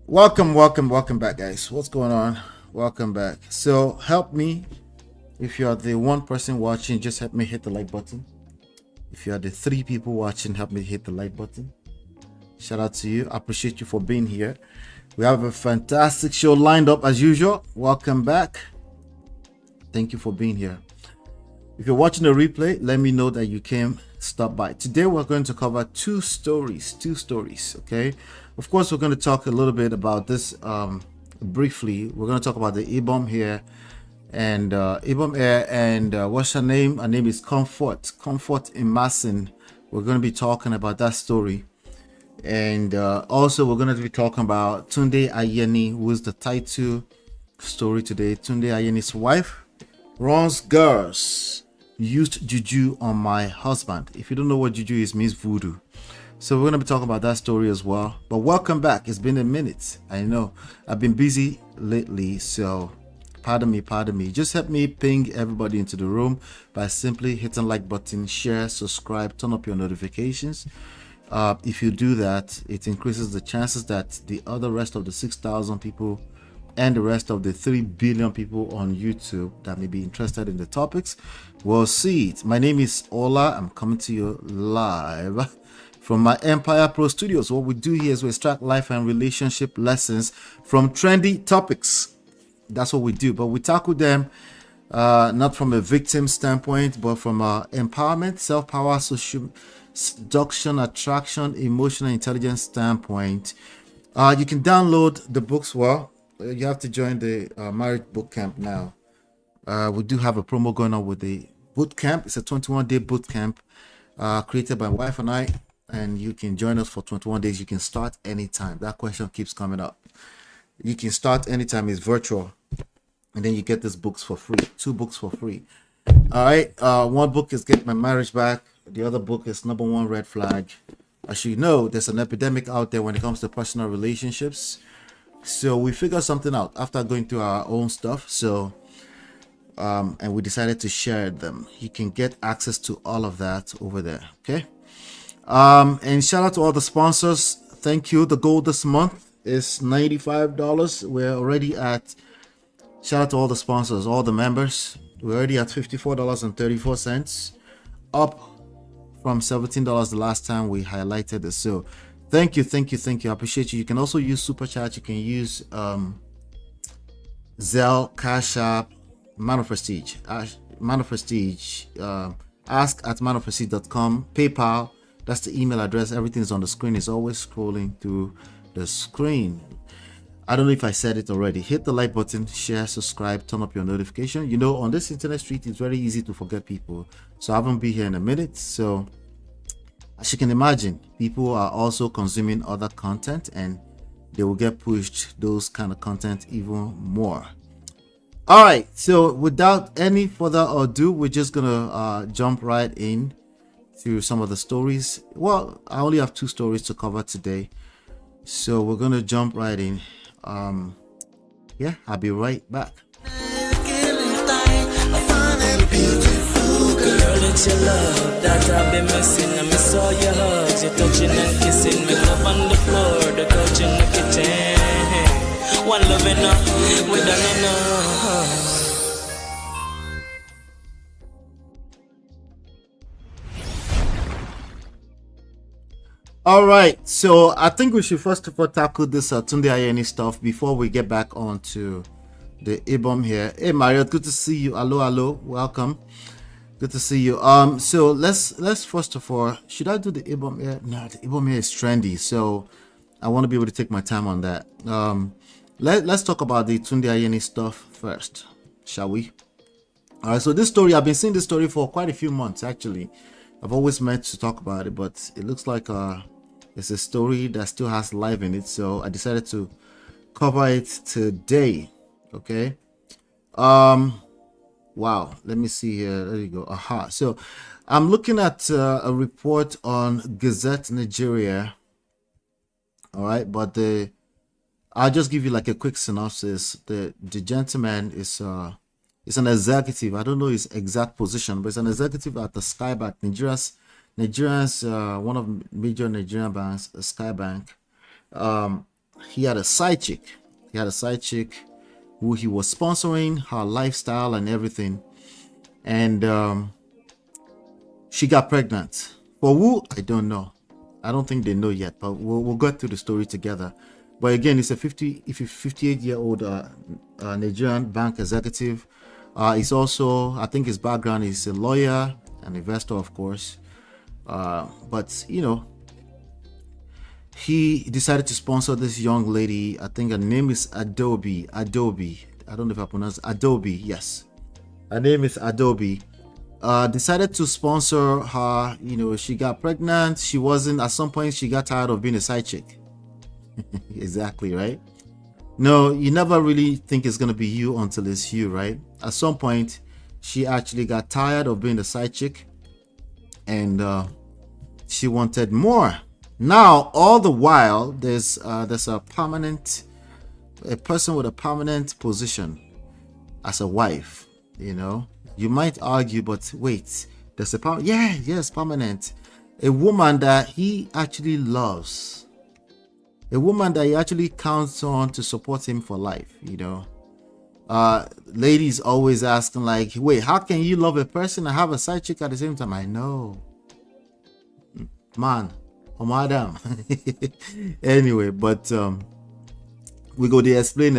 Welcome back, guys. What's going on? Welcome back. So, help me. If you are the one person watching, just help me hit the like button. If you are the three people watching, help me hit the like button. Shout out to you. I appreciate you for being here. We have a fantastic show lined up as usual. Welcome back. Thank you for being here. If you're watching the replay, let me know that you came stop by. Today we're going to cover two stories, okay? Of course, we're going to talk a little bit about this briefly. We're going to talk about the Ibom here and what's her name? Her name is Comfort Imasin. We're going to be talking about that story. And also we're going to be talking about Tunde Ayeni, who is the title story today. Tunde Ayeni's wife runs girls used juju on my husband. If you don't know what juju is, means voodoo. So we're going to be talking about that story as well. But welcome back. It's been a minute. I know I've been busy lately, so pardon me. Just help me ping everybody into the room by simply hitting like button, share, subscribe, turn up your notifications. If you do that, it increases the chances that the other rest of the 6,000 people and the rest of the 3 billion people on YouTube that may be interested in the topics will see it. My name is Ola. I'm coming to you live from my Empire Pro Studios. What we do here is we extract life and relationship lessons from trendy topics. That's what we do, but we tackle them not from a victim standpoint, but from empowerment, self-power, social seduction, attraction, emotional intelligence standpoint. You can download the books. Well, you have to join the marriage boot camp now. We do have a promo going on with the boot camp. It's a 21-day boot camp created by my wife and I, and you can join us for 21 days. You can start anytime. That question keeps coming up. You can start anytime. It's virtual, and then you get these books for free. 2 books for free. All right. One book is Get My Marriage Back. The other book is Number One Red Flag. As you know, there's an epidemic out there when it comes to personal relationships. So we figured something out after going through our own stuff. So, and we decided to share them. You can get access to all of that over there. Okay. And shout out to all the sponsors. Thank you. The goal this month is $95. We're already at, shout out to all the sponsors, all the members. We're already at $54.34, up from $17 the last time we highlighted it. So thank you. I appreciate you. You can also use Super Chat. You can use Zelle, Cash App, Man of Prestige, ask@manofprestige.com, PayPal. That's the email address. Everything's on the screen. It's always scrolling through the screen. I don't know if I said it already. Hit the like button, share, subscribe, turn up your notification. You know, on this internet street, it's very easy to forget people. So I haven't been here in a minute. So as you can imagine, people are also consuming other content, and they will get pushed those kind of content even more. All right. So without any further ado, we're just gonna jump right in to some of the stories. Well, I only have 2 stories to cover today, so we're gonna jump right in. Yeah, I'll be right back. It's your love that I've been missing. I miss all your hugs, your touching and kissing. Make love on the floor, the couch in the kitchen. One love enough, we done enough. All right, so I think we should first of all tackle this Tunde Ayeni stuff before we get back on to the Ibom here. Hey Marriott, good to see you. Hello, welcome. Good to see you. So let's first of all, should I do the Ibom here? No, the Ibom here is trendy, so I want to be able to take my time on that. Let's talk about the Tunde Ayeni stuff first, shall we? All right, so this story, I've been seeing this story for quite a few months actually. I've always meant to talk about it, but it looks like it's a story that still has life in it, so I decided to cover it today. Okay. Wow, let me see here. There you go. Aha. So I'm looking at a report on Gazette Nigeria. All right, but I'll just give you like a quick synopsis. The gentleman is an executive. I don't know his exact position, but it's an executive at the Skybank, Nigeria's one of major Nigerian banks, Skybank. he had a side chick. He had a side chick who he was sponsoring her lifestyle and everything. And she got pregnant. For who? I don't know. I don't think they know yet, but we'll go through the story together. But again, it's a 58-year-old Nigerian bank executive. He's also, I think his background is a lawyer, an investor, of course. But, you know, he decided to sponsor this young lady. I think her name is Adobe. I don't know if I pronounce Adobe. Yes. Her name is Adobe. Decided to sponsor her. You know, she got pregnant. She wasn't, at some point, she got tired of being a side chick. Exactly, right? No, you never really think it's going to be you until it's you, right? At some point, she actually got tired of being a side chick, and she wanted more. Now, all the while, there's a person with a permanent position as a wife. You know, you might argue, but wait, there's a permanent, a woman that he actually loves, a woman that he actually counts on to support him for life. You know, ladies always asking like, wait, how can you love a person and have a side chick at the same time? I know, man. Oh, madam. Anyway, but we go to explain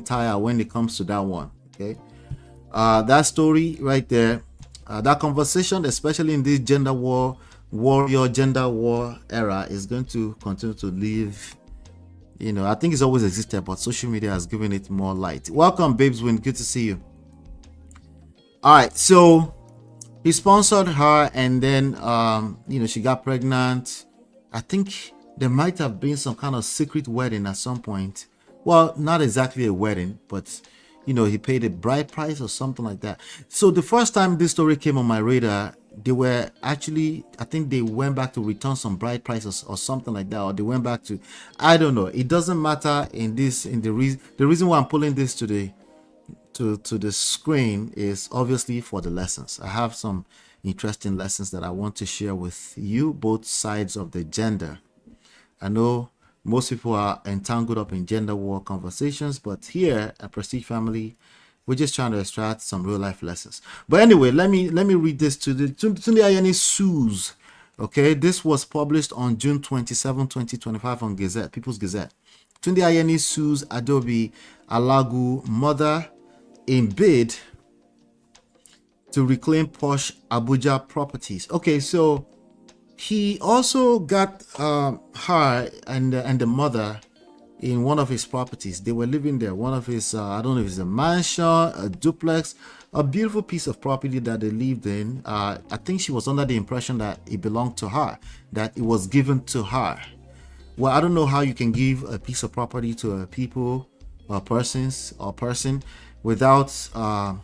tire when it comes to that one. Okay, that story right there, that conversation, especially in this gender war era, is going to continue to live. You know, I think it's always existed, but social media has given it more light. Welcome, babes win, good to see you. All right, so he sponsored her, and then you know, she got pregnant. I think there might have been some kind of secret wedding at some point. Well, not exactly a wedding, but you know, he paid a bride price or something like that. So the first time this story came on my radar, they were actually, I think they went back to return some bride prices or something like that, or they went back to, I don't know. It doesn't matter in this, in the reason why I'm pulling this today to the screen is obviously for the lessons. I have some interesting lessons that I want to share with you, both sides of the gender. I know most people are entangled up in gender war conversations, but here at Prestige Family, we're just trying to extract some real life lessons. But anyway, let me read this to the Tunde Ayeni sues. Okay, this was published on June 27, 2025 on Gazette, People's Gazette. Tunde Ayeni sues Adobe Alagu mother in bid to reclaim posh Abuja properties. Okay, so he also got her and the mother in one of his properties. They were living there. One of his, I don't know if it's a mansion, a duplex, a beautiful piece of property that they lived in. I think she was under the impression that it belonged to her, that it was given to her. Well, I don't know how you can give a piece of property to a people or person without a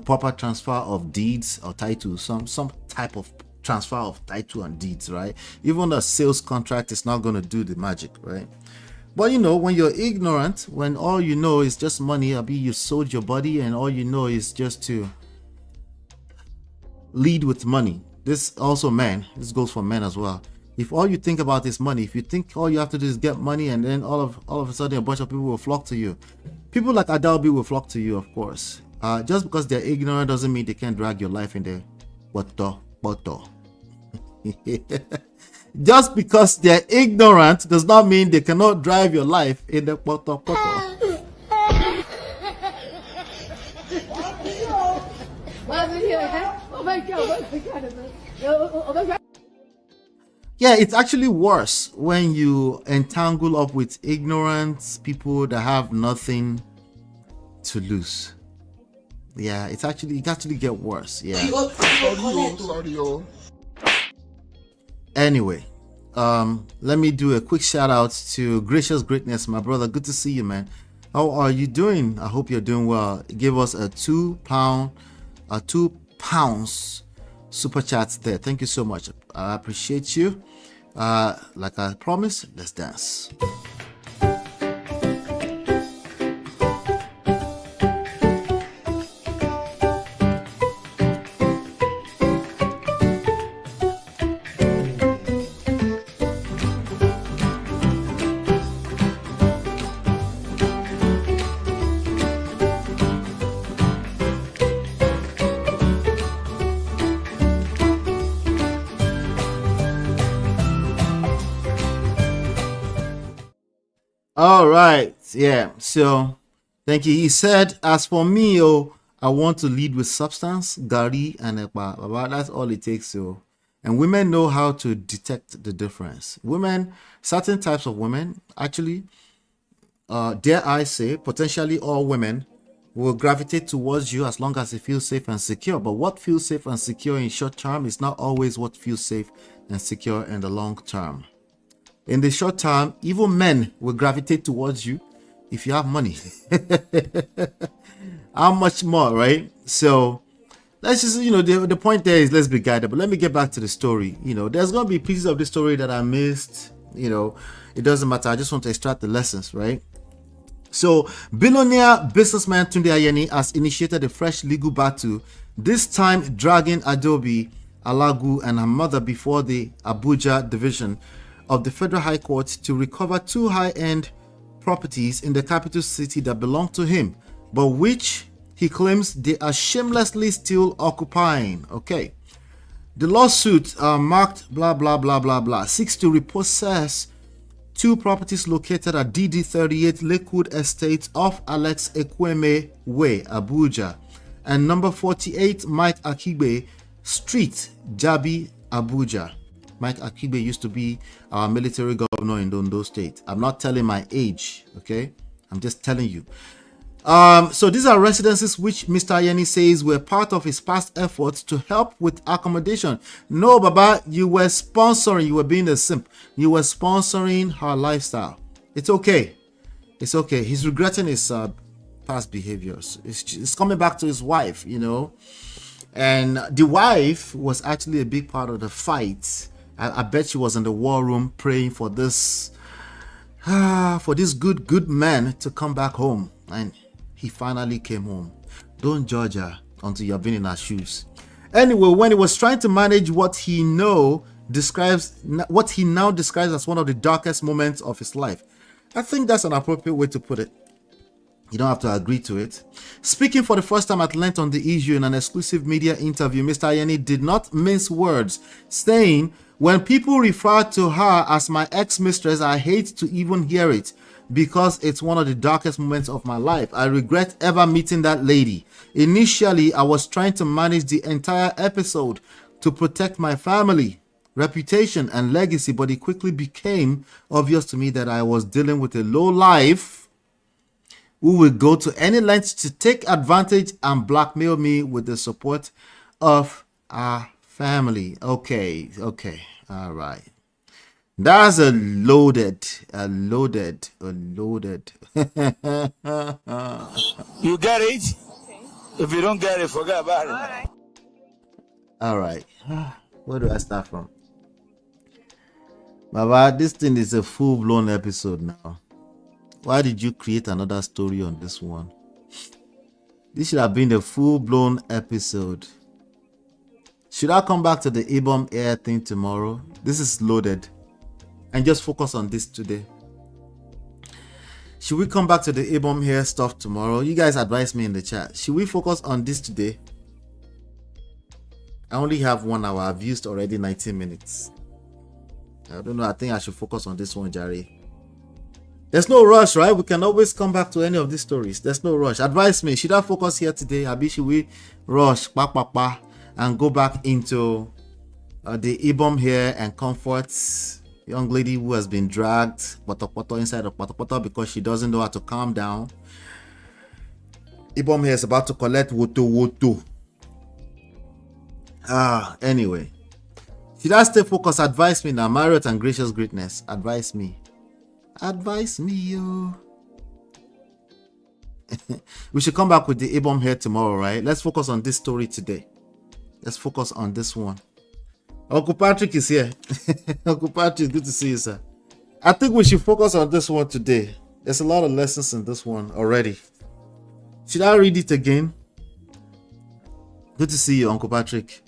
proper transfer of deeds or title, some type of transfer of title and deeds, right? Even a sales contract is not going to do the magic, right? But you know, when you're ignorant, when all you know is just money, I mean, you sold your body and all you know is just to lead with money. This also men, this goes for men as well. If all you think about is money, if you think all you have to do is get money, and then all of a sudden a bunch of people will flock to you. People like Adobe will flock to you, of course. Just because they're ignorant doesn't mean they can't drag your life in the boto. Just because they're ignorant does not mean they cannot drive your life in the poto. Yeah, it's actually worse when you entangle up with ignorant people that have nothing to lose. Yeah, it actually get worse. Yeah. Sorry. Anyway, let me do a quick shout out to Gracious Greatness, my brother. Good to see you, man. How are you doing? I hope you're doing well. Give us a £2 super chat there. Thank you so much. I appreciate you. Like I promised, let's dance. All right. Yeah. So thank you. He said, as for me, oh, I want to lead with substance, gari and ekpa. Baba, that's all it takes. So, and women know how to detect the difference. Women, certain types of women, actually, dare I say, potentially all women will gravitate towards you as long as it feels safe and secure. But what feels safe and secure in short term is not always what feels safe and secure in the long term. In the short term, even men will gravitate towards you if you have money. How much more, right? So let's just, the point there is let's be guided. But let me get back to the story. There's going to be pieces of the story that I missed. It doesn't matter. I just want to extract the lessons, right? So, billionaire businessman Tunde Ayeni has initiated a fresh legal battle, this time dragging Adobe Alagu and her mother before the Abuja division of the Federal High Court to recover two high-end properties in the capital city that belong to him, but which he claims they are shamelessly still occupying. Okay. The lawsuit, marked blah blah blah blah blah, seeks to repossess two properties located at DD38 Lakewood Estate off Alex Ekweme Way, Abuja, and number 48 Mike Akibe Street, Jabi, Abuja. Mike Akibe used to be our military governor in Ondo State. I'm not telling my age, okay? I'm just telling you. So these are residences which Mr. Ayeni says were part of his past efforts to help with accommodation. No, Baba, you were sponsoring, you were being a simp. You were sponsoring her lifestyle. It's okay. It's okay. He's regretting his past behaviors. It's coming back to his wife, And the wife was actually a big part of the fight. I bet she was in the war room praying for this good man to come back home. And he finally came home. Don't judge her until you have been in her shoes. Anyway, when he was trying to manage what he now describes as one of the darkest moments of his life, I think that's an appropriate way to put it. You don't have to agree to it. Speaking for the first time at length on the issue in an exclusive media interview, Mr. Ayeni did not mince words, saying, "When people refer to her as my ex-mistress, I hate to even hear it because it's one of the darkest moments of my life. I regret ever meeting that lady. Initially, I was trying to manage the entire episode to protect my family, reputation, and legacy, but it quickly became obvious to me that I was dealing with a low life who will go to any lengths to take advantage and blackmail me with the support of our family." Okay, all right. That's a loaded. You get it? If you don't get it, forget about it. All right. Where do I start from? Baba, this thing is a full-blown episode now. Why did you create another story on this one? This should have been a full-blown episode. Should I come back to the Ibom Air thing tomorrow? This is loaded. And just focus on this today. Should we come back to the Ibom hair stuff tomorrow? You guys advise me in the chat. Should we focus on this today? I only have 1 hour. I've used already 19 minutes. I don't know. I think I should focus on this one, Jari. There's no rush, right? We can always come back to any of these stories. There's no rush. Advise me. Should I focus here today? Abi, should we rush and go back into the Ibom hair and comforts? Young lady who has been dragged inside of poto because she doesn't know how to calm down. Ibom here is about to collect woto. Anyway. Should I stay focused? Advise me now. Marriott and gracious greatness. Advise me. Advise me, yo. We should come back with the Ibom here tomorrow, right? Let's focus on this story today. Let's focus on this one. Uncle Patrick is here. Uncle Patrick, good to see you, sir. I think we should focus on this one today. There's a lot of lessons in this one already. Should I read it again? Good to see you, Uncle Patrick.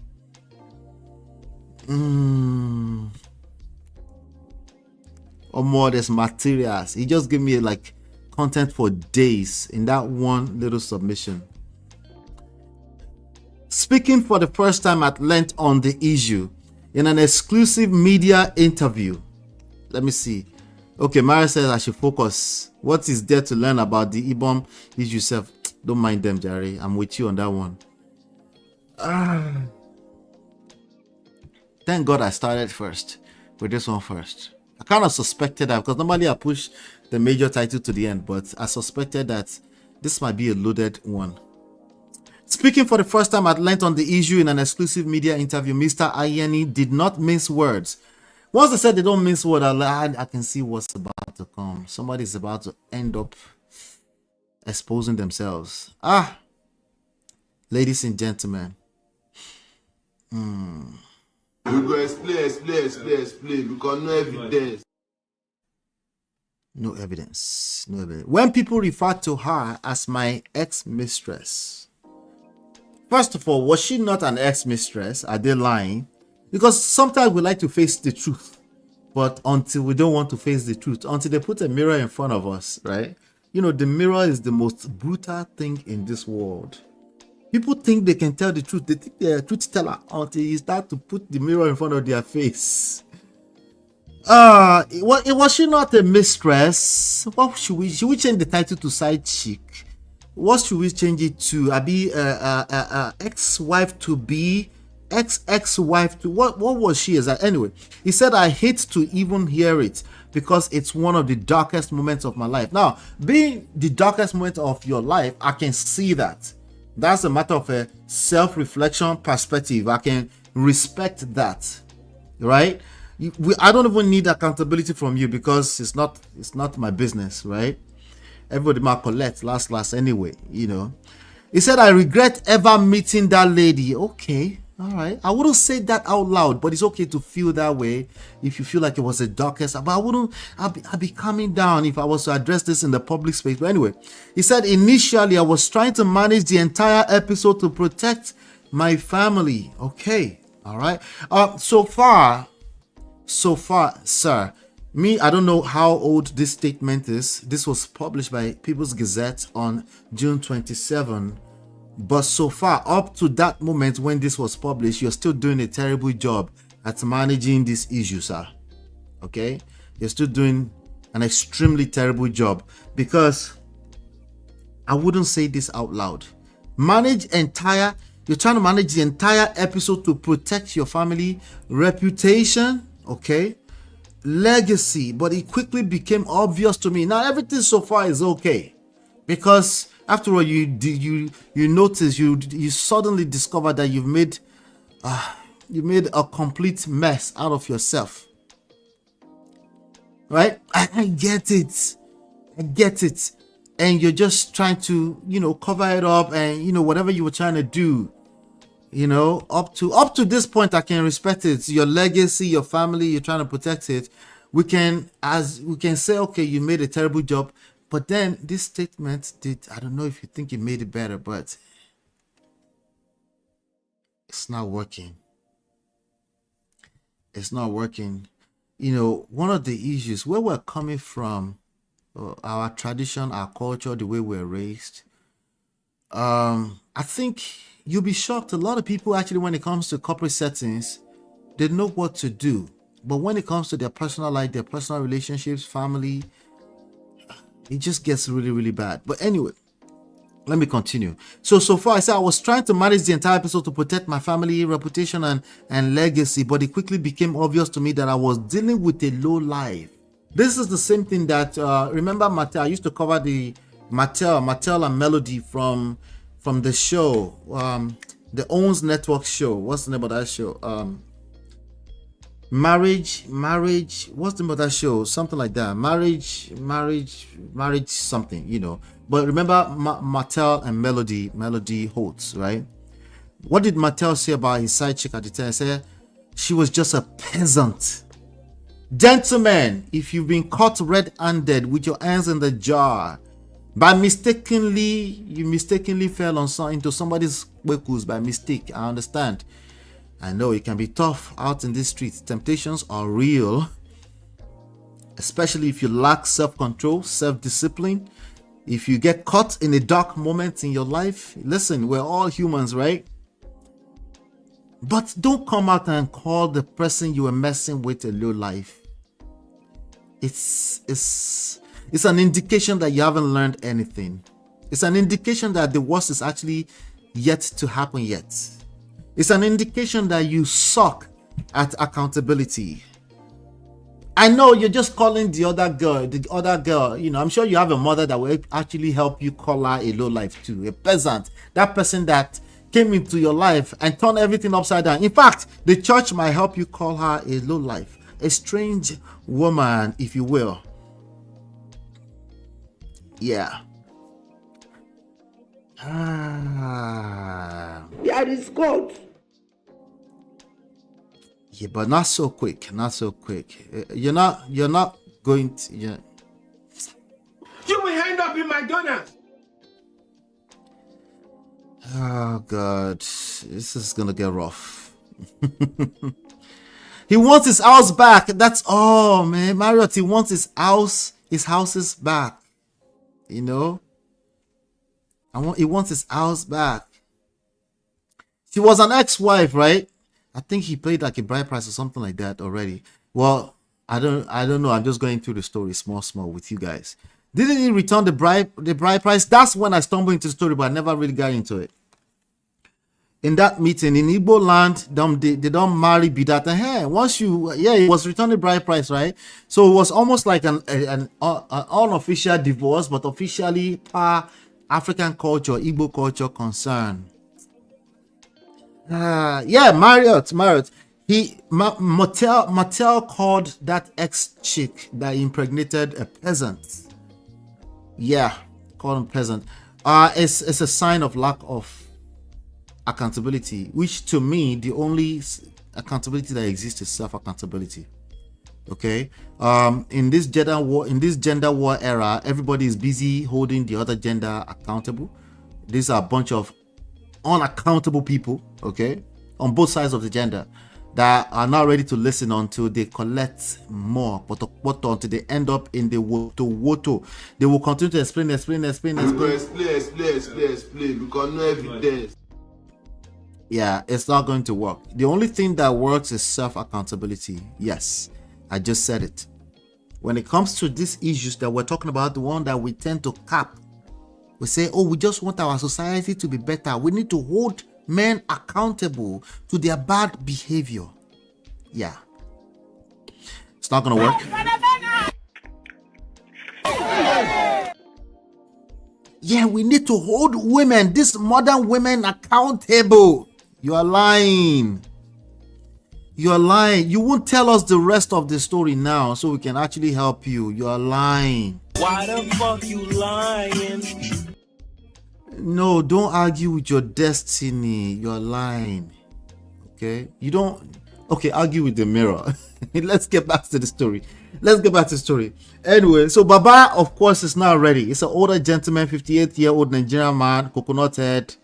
Or more, there's materials. He just gave me like content for days in that one little submission. Speaking for the first time at length on the issue in an exclusive media interview. Let me see. Okay, Mara says I should focus. What is there to learn about the Ibom issue yourself? Don't mind them, Jerry. I'm with you on that one. Thank God I started first with this one first. I kind of suspected that because normally I push the major title to the end, but I suspected that this might be a loaded one. Speaking for the first time at length on the issue in an exclusive media interview, Mr. Ayeni did not mince words. Once they said they don't mince words, I can see what's about to come. Somebody's about to end up exposing themselves. Ladies and gentlemen. We go explain because no evidence. No evidence. No evidence. When people refer to her as my ex-mistress, first of all, was she not an ex-mistress? Are they lying? Because sometimes we like to face the truth, but until we don't want to face the truth, until they put a mirror in front of us, right? You know, the mirror is the most brutal thing in this world. People think they can tell the truth. They think they're a truth teller until you start to put the mirror in front of their face. Was she not a mistress? What should we change the title to side chick? What should we change it to? Ex-wife to be, ex-wife to what was she as that? Anyway, he said, I hate to even hear it because it's one of the darkest moments of my life. Now, being the darkest moment of your life, I can see that. That's a matter of a self-reflection perspective. I can respect that, right? I don't even need accountability from you because it's not my business, right? Everybody might collect last anyway, you know. He said, I regret ever meeting that lady. Okay, all right. I wouldn't say that out loud, but it's okay to feel that way if you feel like it was the darkest. But I'd be calming down if I was to address this in the public space. But anyway, he said, initially, I was trying to manage the entire episode to protect my family. Okay, all right. So far, sir, I don't know how old this statement is. This was published by People's Gazette on June 27. But so far, up to that moment when this was published, you're still doing a terrible job at managing this issue, sir. Okay? You're still doing an extremely terrible job because I wouldn't say this out loud. You're trying to manage the entire episode to protect your family reputation, okay? Legacy, but it quickly became obvious to me. Now everything so far is okay because after all, you notice you suddenly discover that you made a complete mess out of yourself, right? I get it, and you're just trying to cover it up, and whatever you were trying to do, up to this point, I can respect it. Your legacy, your family, you're trying to protect it. We can say, okay, you made a terrible job. But then this statement I don't know if you think you made it better, but it's not working. It's not working. One of the issues where we're coming from, our tradition, our culture, the way we're raised, I think you'll be shocked. A lot of people actually, when it comes to corporate settings, they know what to do. But when it comes to their personal life, their personal relationships, family, it just gets really, really bad. But anyway, let me continue. So far, I said I was trying to manage the entire episode to protect my family reputation and legacy, but it quickly became obvious to me that I was dealing with a low life. This is the same thing that, remember Mattel? I used to cover the Mattel and Melody from the show, the Owens Network show. What's the name of that show? Marriage, what's the name of that show? Something like that. Marriage, something, But remember Mattel and Melody Holtz, right? What did Mattel say about his side chick at the time? He said she was just a peasant. Gentlemen, if you've been caught red-handed with your hands in the jar, you mistakenly fell into somebody's wekus by mistake. I understand. I know it can be tough out in the streets. Temptations are real, especially if you lack self-control, self-discipline. If you get caught in a dark moment in your life, listen, we're all humans, right? But don't come out and call the person you were messing with a low life. it's an indication that you haven't learned anything. It's an indication that the worst is actually yet to happen yet. It's an indication that you suck at accountability. I know you're just calling the other girl, you know, I'm sure you have a mother that will actually help you call her a low life too, a peasant, that person that came into your life and turned everything upside down. In fact, the church might help you call her a low life, a strange woman, if you will. Yeah. There is God. Yeah, but not so quick. Not so quick. You're not going to. Yeah. You will end up in McDonald's. Oh God, this is gonna get rough. He wants his house back. That's all, man. Marriott, he wants his houses back. You know. He wants his house back. She was an ex-wife, right? I think he paid like a bride price or something like that already. Well, I don't know. I'm just going through the story small with you guys. Didn't he return the bride price? That's when I stumbled into the story, but I never really got into it. In that meeting in Igbo land, they don't marry be that. Hey, once it was returning bride price, right? So it was almost like an unofficial divorce, but officially per African culture, Igbo culture concern. Yeah, Marriott. Mattel called that ex-chick that impregnated a peasant. Yeah, called him peasant. It's a sign of lack of accountability, which to me, the only accountability that exists is self-accountability. Okay. In this gender war era, everybody is busy holding the other gender accountable. These are a bunch of unaccountable people, okay, on both sides of the gender, that are not ready to listen until they collect more, but until they end up in the woto. They will continue to explain. We go explain because no evidence. Yeah, it's not going to work. The only thing that works is self-accountability. Yes, I just said it. When it comes to these issues that we're talking about, the one that we tend to cap, we say, oh, we just want our society to be better. We need to hold men accountable to their bad behavior. Yeah. It's not going to work. Yeah, we need to hold women, these modern women, accountable. You are lying. You are lying. You won't tell us the rest of the story now so we can actually help you. You are lying. Why the fuck you lying? No, don't argue with your destiny. You're lying. Okay? You don't... Okay, argue with the mirror. Let's get back to the story. Anyway, so Baba, of course, is not ready. It's an older gentleman, 58-year-old Nigerian man, coconut head,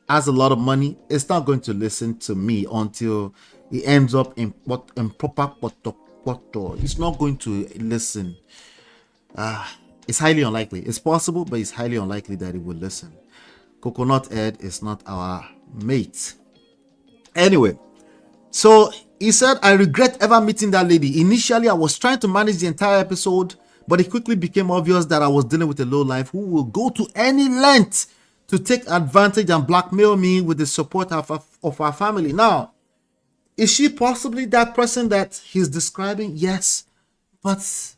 has a lot of money. It's not going to listen to me until he ends up in proper poto. He's not going to listen. It's highly unlikely. It's possible, but it's highly unlikely that he will listen. Coconut head is not our mate. Anyway, so he said, I regret ever meeting that lady. Initially, I was trying to manage the entire episode, but it quickly became obvious that I was dealing with a low life who will go to any length to take advantage and blackmail me with the support of our family. Now, is she possibly that person that he's describing? Yes, but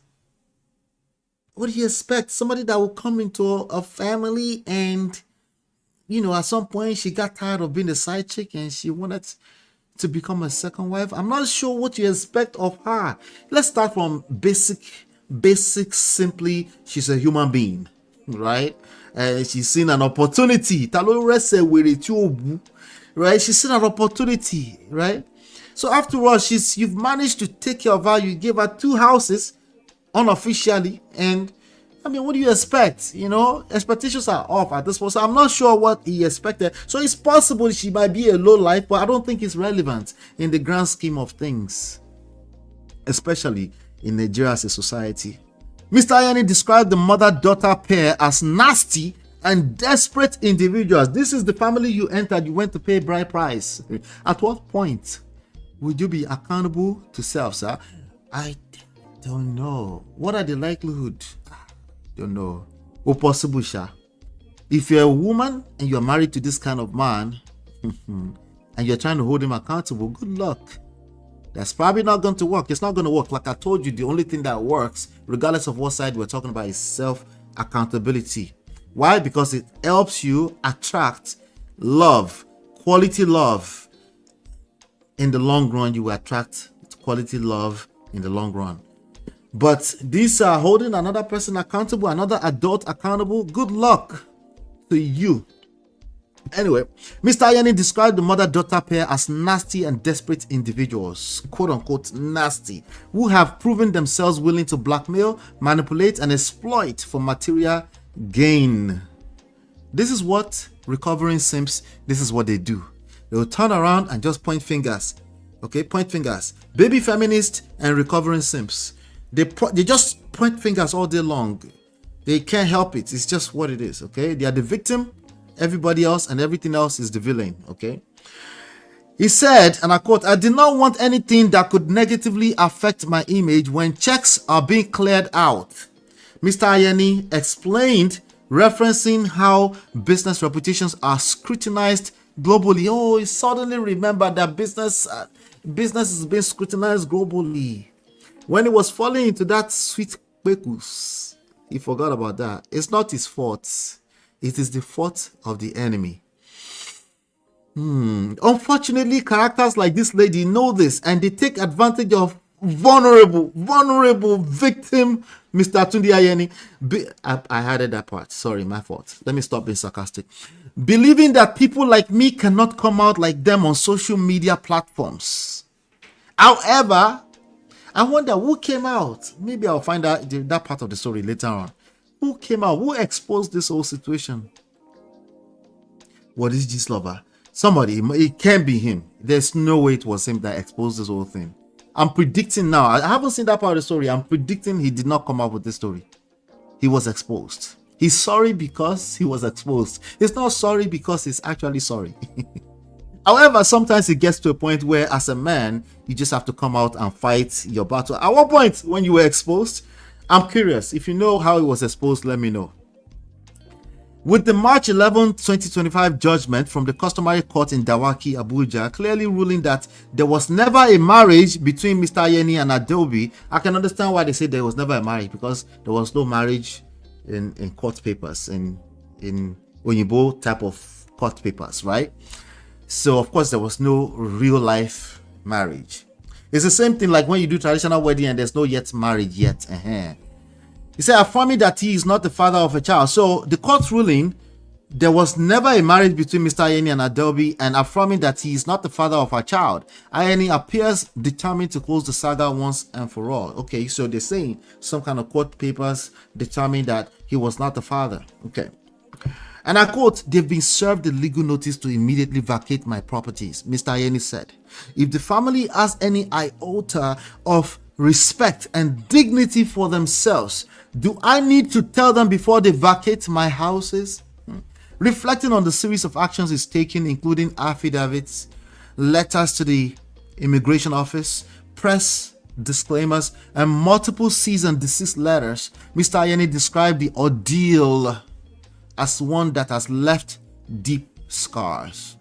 what do you expect? Somebody that will come into a family and, you know, at some point she got tired of being a side chick and she wanted to become a second wife. I'm not sure what you expect of her. Let's start from basic, simply, she's a human being, right? She's seen an opportunity. Right? She's seen an opportunity, right? So after all, you've managed to take care of her. You gave her 2 houses unofficially, and I mean, what do you expect? You know, expectations are off at this point. So I'm not sure what he expected. So it's possible she might be a low life, but I don't think it's relevant in the grand scheme of things, especially in Nigeria as a society. Mr. Ayeni described the mother-daughter pair as nasty and desperate individuals. This is the family you entered. You went to pay bride price. At what point would you be accountable to self, sir? Don't know. What are the likelihood? Don't know. Or possible, sha. If you're a woman and you're married to this kind of man, and you're trying to hold him accountable, good luck. That's probably not going to work. It's not going to work. Like I told you, the only thing that works, regardless of what side we're talking about, is self-accountability. Why? Because it helps you attract love, quality love. In the long run, you will attract quality love in the long run. But these are holding another person accountable, another adult accountable. Good luck to you. Anyway, Mr. Ayeni described the mother-daughter pair as nasty and desperate individuals, quote-unquote nasty, who have proven themselves willing to blackmail, manipulate, and exploit for material gain. This is what recovering simps, this is what they do. They will turn around and just point fingers. Okay, point fingers. Baby feminists and recovering simps. They just point fingers all day long. They can't help it. It's just what it is, okay? They are the victim. Everybody else and everything else is the villain, okay? He said, and I quote, "I did not want anything that could negatively affect my image when checks are being cleared out." Mr. Ayeni explained, referencing how business reputations are scrutinized globally. Oh, he suddenly remembered that business is being scrutinized globally. When he was falling into that sweet pekus, he forgot about that. It's not his fault. It is the fault of the enemy. Unfortunately, characters like this lady know this, and they take advantage of vulnerable victim, Mr. Tunde Ayeni. I added that part. Sorry, my fault. Let me stop being sarcastic. Believing that people like me cannot come out like them on social media platforms. However, I wonder who came out. Maybe I'll find out that part of the story later on. Who came out? Who exposed this whole situation? What is this lover? Somebody. It can't be him. There's no way it was him that exposed this whole thing. I'm predicting now. I haven't seen that part of the story. I'm predicting he did not come up with this story. He was exposed. He's sorry because he was exposed. He's not sorry because he's actually sorry. However, sometimes it gets to a point where, as a man, you just have to come out and fight your battle. At what point when you were exposed? I'm curious. If you know how he was exposed, let me know. With the March 11, 2025 judgment from the customary court in Dawaki, Abuja, clearly ruling that there was never a marriage between Mr. Ayeni and Adobe, I can understand why they say there was never a marriage, because there was no marriage in court papers, in Oyinbo type of court papers, right? So, of course, there was no real life marriage. It's the same thing like when you do traditional wedding and there's no yet marriage yet. He said, affirming that he is not the father of a child. So the court ruling, there was never a marriage between Mr. Ayeni and Adobe, and affirming that he is not the father of a child. Ayeni appears determined to close the saga once and for all. Okay, so they're saying some kind of court papers determine that he was not the father. Okay. And I quote, "They've been served the legal notice to immediately vacate my properties," Mr. Ayeni said. "If the family has any iota of respect and dignity for themselves, do I need to tell them before they vacate my houses?" Reflecting on the series of actions he's taken, including affidavits, letters to the immigration office, press disclaimers, and multiple cease and desist letters, Mr. Ayeni described the ordeal as one that has left deep scars.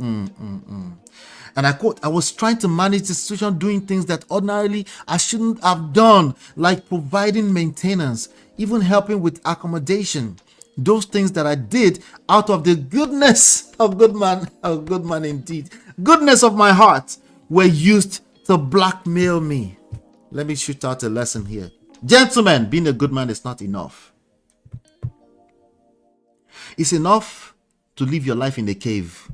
And I quote, "I was trying to manage the situation, doing things that ordinarily I shouldn't have done, like providing maintenance, even helping with accommodation. Those things that I did out of the goodness of good man indeed, goodness of my heart, were used to blackmail me." Let me shoot out a lesson here. Gentlemen, being a good man is not enough. It's enough to live your life in a cave.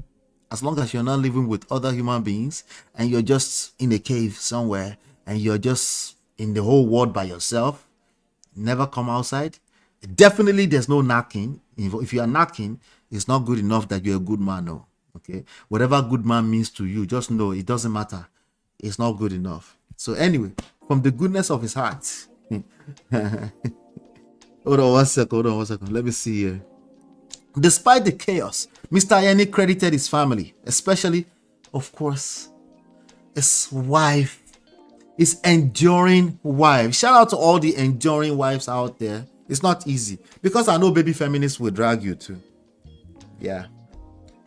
As long as you're not living with other human beings and you're just in a cave somewhere and you're just in the whole world by yourself, never come outside. Definitely there's no knocking. If you are knocking, it's not good enough that you're a good man. No. Okay. Whatever good man means to you, just know it doesn't matter. It's not good enough. So anyway, from the goodness of his heart. Hold on one second. Let me see here. Despite the chaos, Mr. Ayeni credited his family, especially, of course, his wife, It's enduring wives. Shout out to all the enduring wives out there. It's not easy because I know baby feminists will drag you too. Yeah,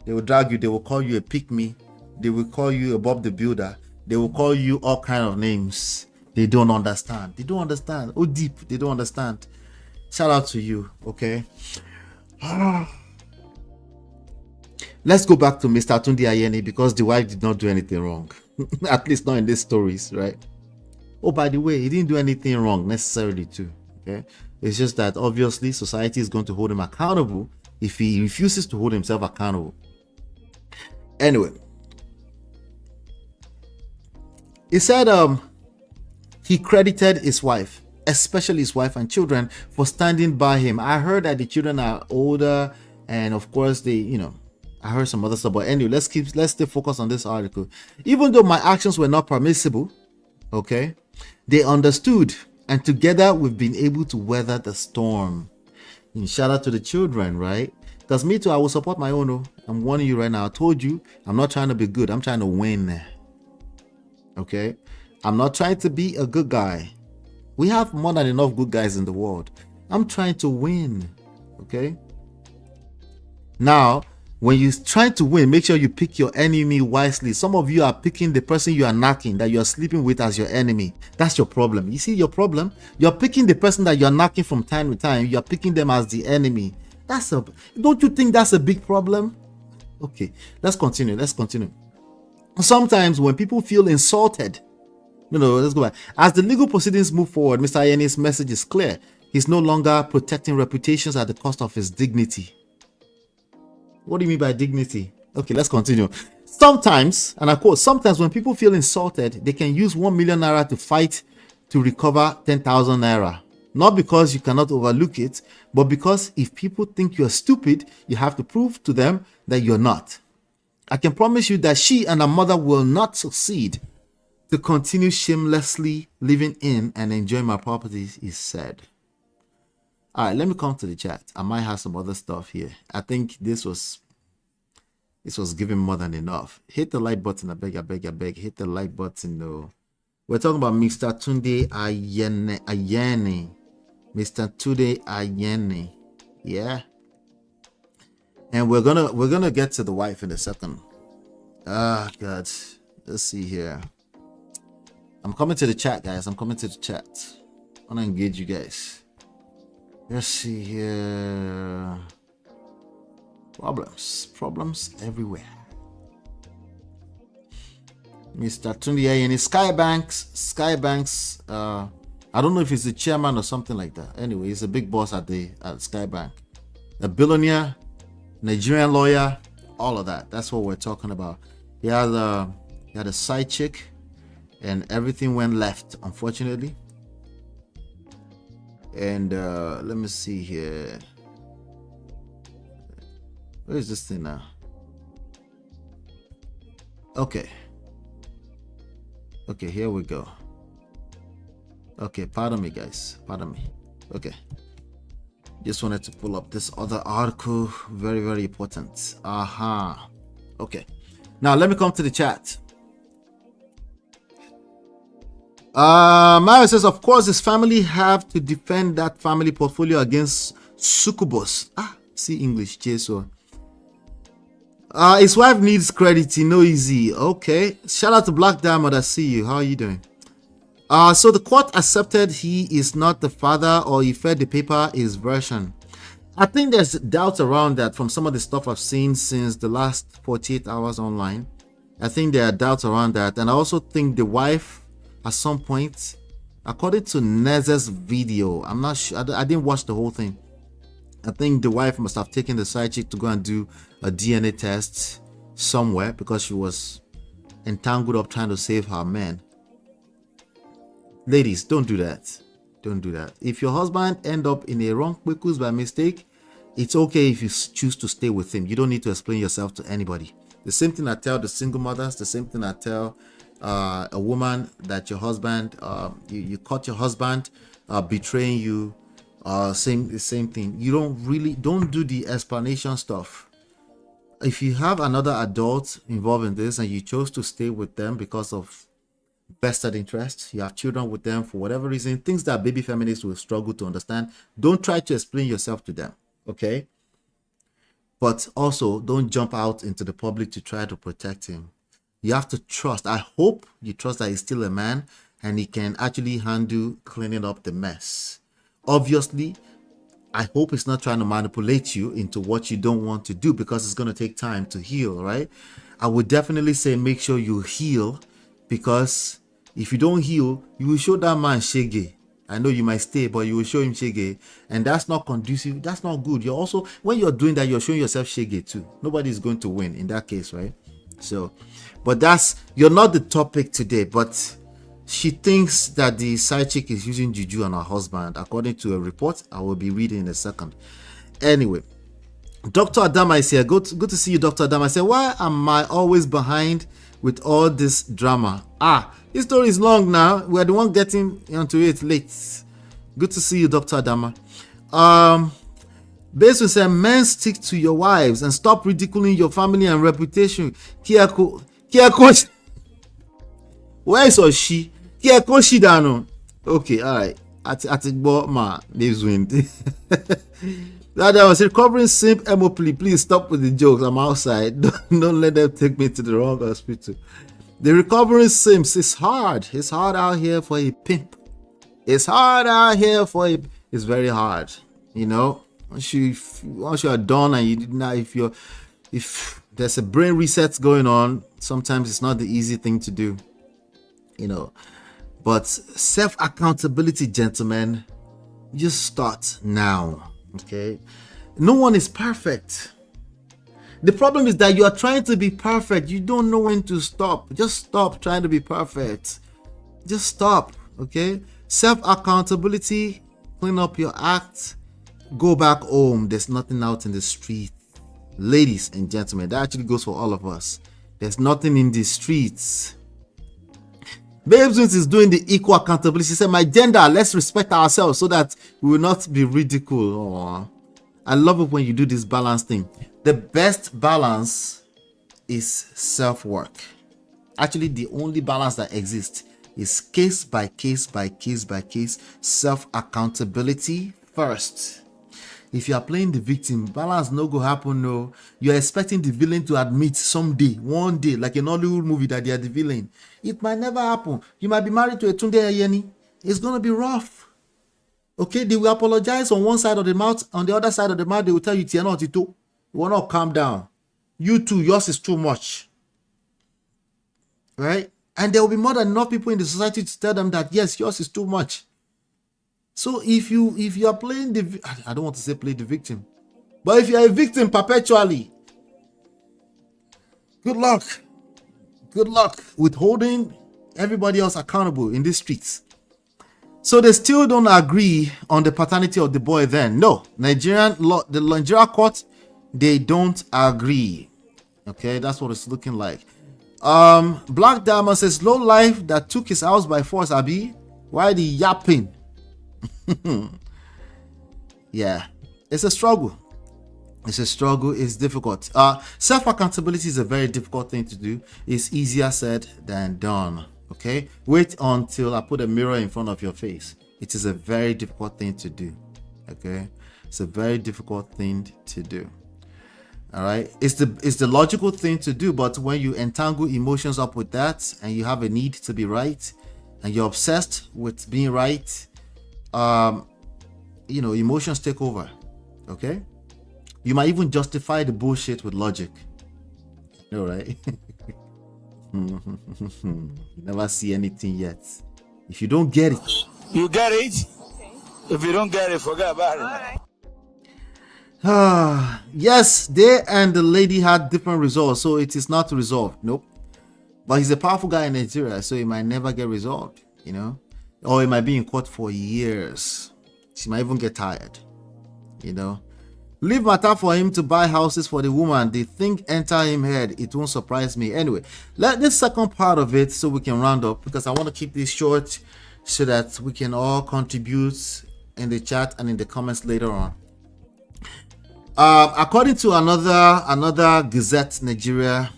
they will drag you. They will call you a pick me. They will call you a Bob the Builder. They will call you all kind of names. They don't understand. They don't understand. Oh, deep. They don't understand. Shout out to you. Okay. Let's go back to Mr. Tunde Ayeni because the wife did not do anything wrong. At least not in these stories, right? Oh, by the way, he didn't do anything wrong necessarily too. Okay. It's just that obviously society is going to hold him accountable if he refuses to hold himself accountable. Anyway, he said he credited his wife, especially his wife and children, for standing by him. I heard that the children are older, and of course they, you know, I heard some other stuff. But anyway, let's stay focused on this article. Even though my actions were not permissible, okay, they understood, and together we've been able to weather the storm. And shout out to the children, right? Because me too, I will support my own. I'm warning you right now. I told you, I'm not trying to be good. I'm trying to win. Okay? I'm not trying to be a good guy. We have more than enough good guys in the world. I'm trying to win. Okay? Now, when you're trying to win, make sure you pick your enemy wisely. Some of you are picking the person you are knocking, that you are sleeping with, as your enemy. That's your problem. You see your problem? You're picking the person that you're knocking from time to time. You're picking them as the enemy. Don't you think that's a big problem? Okay, let's continue. Sometimes when people feel insulted, let's go back. As the legal proceedings move forward, Mr. Ayeni's message is clear. He's no longer protecting reputations at the cost of his dignity. What do you mean by dignity? Okay, let's continue. Sometimes, and I quote, sometimes when people feel insulted, they can use 1 million naira to fight to recover 10,000 naira. Not because you cannot overlook it, but because if people think you're stupid, you have to prove to them that you're not. I can promise you that she and her mother will not succeed to continue shamelessly living in and enjoying my properties, he said. All right, let me come to the chat. I might have some other stuff here. I think this was giving more than enough. Hit the like button, I beg. Hit the like button, though. We're talking about Mr. Tunde Ayeni. Mr. Tunde Ayeni. Yeah. And we're gonna get to the wife in a second. Ah, God. Let's see here. I'm coming to the chat, guys. I'm coming to the chat. I want to engage you guys. Let's see here. Problems everywhere. Mr. Tunde Ayeni, Skybanks. I don't know if he's the chairman or something like that. Anyway, he's a big boss at Skybank. A billionaire, Nigerian lawyer, all of that. That's what we're talking about. He had a side chick, and everything went left, unfortunately. And let me see here. Where is this thing now? Okay, here we go. Okay, pardon me, guys. Pardon me. Okay. Just wanted to pull up this other article. Very, very important. Okay. Now, let me come to the chat. Mario says, of course, his family have to defend that family portfolio against succubus. See English, Jesu. His wife needs credit. No easy. Okay. Shout out to Black Diamond. I see you. How are you doing? So the court accepted he is not the father, or he fed the paper his version. I think there's doubts around that from some of the stuff I've seen since the last 48 hours online. I think there are doubts around that. And I also think the wife, at some point, according to Nez's video, I'm not sure, I didn't watch the whole thing. I think the wife must have taken the side chick to go and do a DNA test somewhere because she was entangled up trying to save her man. Ladies, don't do that. Don't do that. If your husband end up in a wrong quickles by mistake, it's okay if you choose to stay with him. You don't need to explain yourself to anybody. The same thing I tell the single mothers, the same thing I tell a woman that your husband, you caught your husband betraying you, the same thing. You don't do the explanation stuff. If you have another adult involved in this and you chose to stay with them because of vested interest. You have children with them for whatever reason, things that baby feminists will struggle to understand. Don't try to explain yourself to them, okay? But also don't jump out into the public to try to protect him. You have to trust. I hope you trust that he's still a man and he can actually handle cleaning up the mess. Obviously, I hope it's not trying to manipulate you into what you don't want to do, because it's going to take time to heal, right? I would definitely say make sure you heal, because if you don't heal, you will show that man shege. I know you might stay, but you will show him shege, and that's not conducive. That's not good. You're also, when you're doing that, you're showing yourself shege too. Nobody's going to win in that case, right? So, but you're not the topic today, but she thinks that the side chick is using juju on her husband, according to a report I will be reading in a second. Anyway, Dr. Adama is here. Good to see you, Dr. Adama. I said, why am I always behind with all this drama? This story is long now. We're the one getting onto it late. Good to see you, Dr. Adama. Basically said, men, stick to your wives and stop ridiculing your family and reputation. Kiako, where is she? Kiako Shidano. Okay, all right. I think ma this wind. That I was recovering simp MO, please stop with the jokes. I'm outside. Don't let them take me to the wrong hospital. The recovering simps is hard. It's hard out here for a pimp. It's hard out here for a. It's very hard. You know, once you are done and you did not, if there's a brain reset going on, sometimes it's not the easy thing to do. You know, but self accountability, gentlemen, just start now. Okay, no one is perfect. The problem is that you are trying to be perfect. You don't know when to stop. Just stop trying to be perfect. Just stop. Okay, self accountability. Clean up your act. Go back home. There's nothing out in the street, ladies and gentlemen. That actually goes for all of us. There's nothing in the streets. Babes Wins is doing the equal accountability. She said, my gender, let's respect ourselves so that we will not be ridiculed. Aww. I love it when you do this balance thing. The best balance is self-work. Actually, the only balance that exists is case by case by case by case, self-accountability first. If you are playing the victim, balance no go happen. No, you're expecting the villain to admit someday, one day, like in Hollywood movie, that they are the villain. It might never happen. You might be married to a Tunde Ayeni. It's gonna be rough. Okay, they will apologize on one side of the mouth. On the other side of the mouth, they will tell you, "Tiano Tito, you will not calm down. You too, yours is too much." Right? And there will be more than enough people in the society to tell them that yes, yours is too much. So if you are playing the, I don't want to say play the victim, but if you are a victim perpetually, good luck with holding everybody else accountable in these streets. So they still don't agree on the paternity of the boy. Then no, Nigerian law, the Nigeria court, they don't agree. Okay, that's what it's looking like. Black Diamond says, low life that took his house by force. Abi, why the yapping? Yeah, it's a struggle. It's difficult. Self-accountability is a very difficult thing to do. It's easier said than done. Okay, wait until I put a mirror in front of your face. It is a very difficult thing to do. Okay, it's a very difficult thing to do. All right, it's the logical thing to do, but when you entangle emotions up with that and you have a need to be right and you're obsessed with being right, emotions take over. Okay, you might even justify the bullshit with logic. All right. You never see anything yet. If you don't get it, you get it. If you don't get it, forget about it. Yes, they and the lady had different results, so it is not resolved. Nope. But he's a powerful guy in Nigeria, so it might never get resolved, or it might be in court for years. She might even get tired, Leave matter for him to buy houses for the woman. The thing enter him head. It won't surprise me. Anyway, let this second part of it so we can round up, because I want to keep this short so that we can all contribute in the chat and in the comments later on. According to another Gazette Nigeria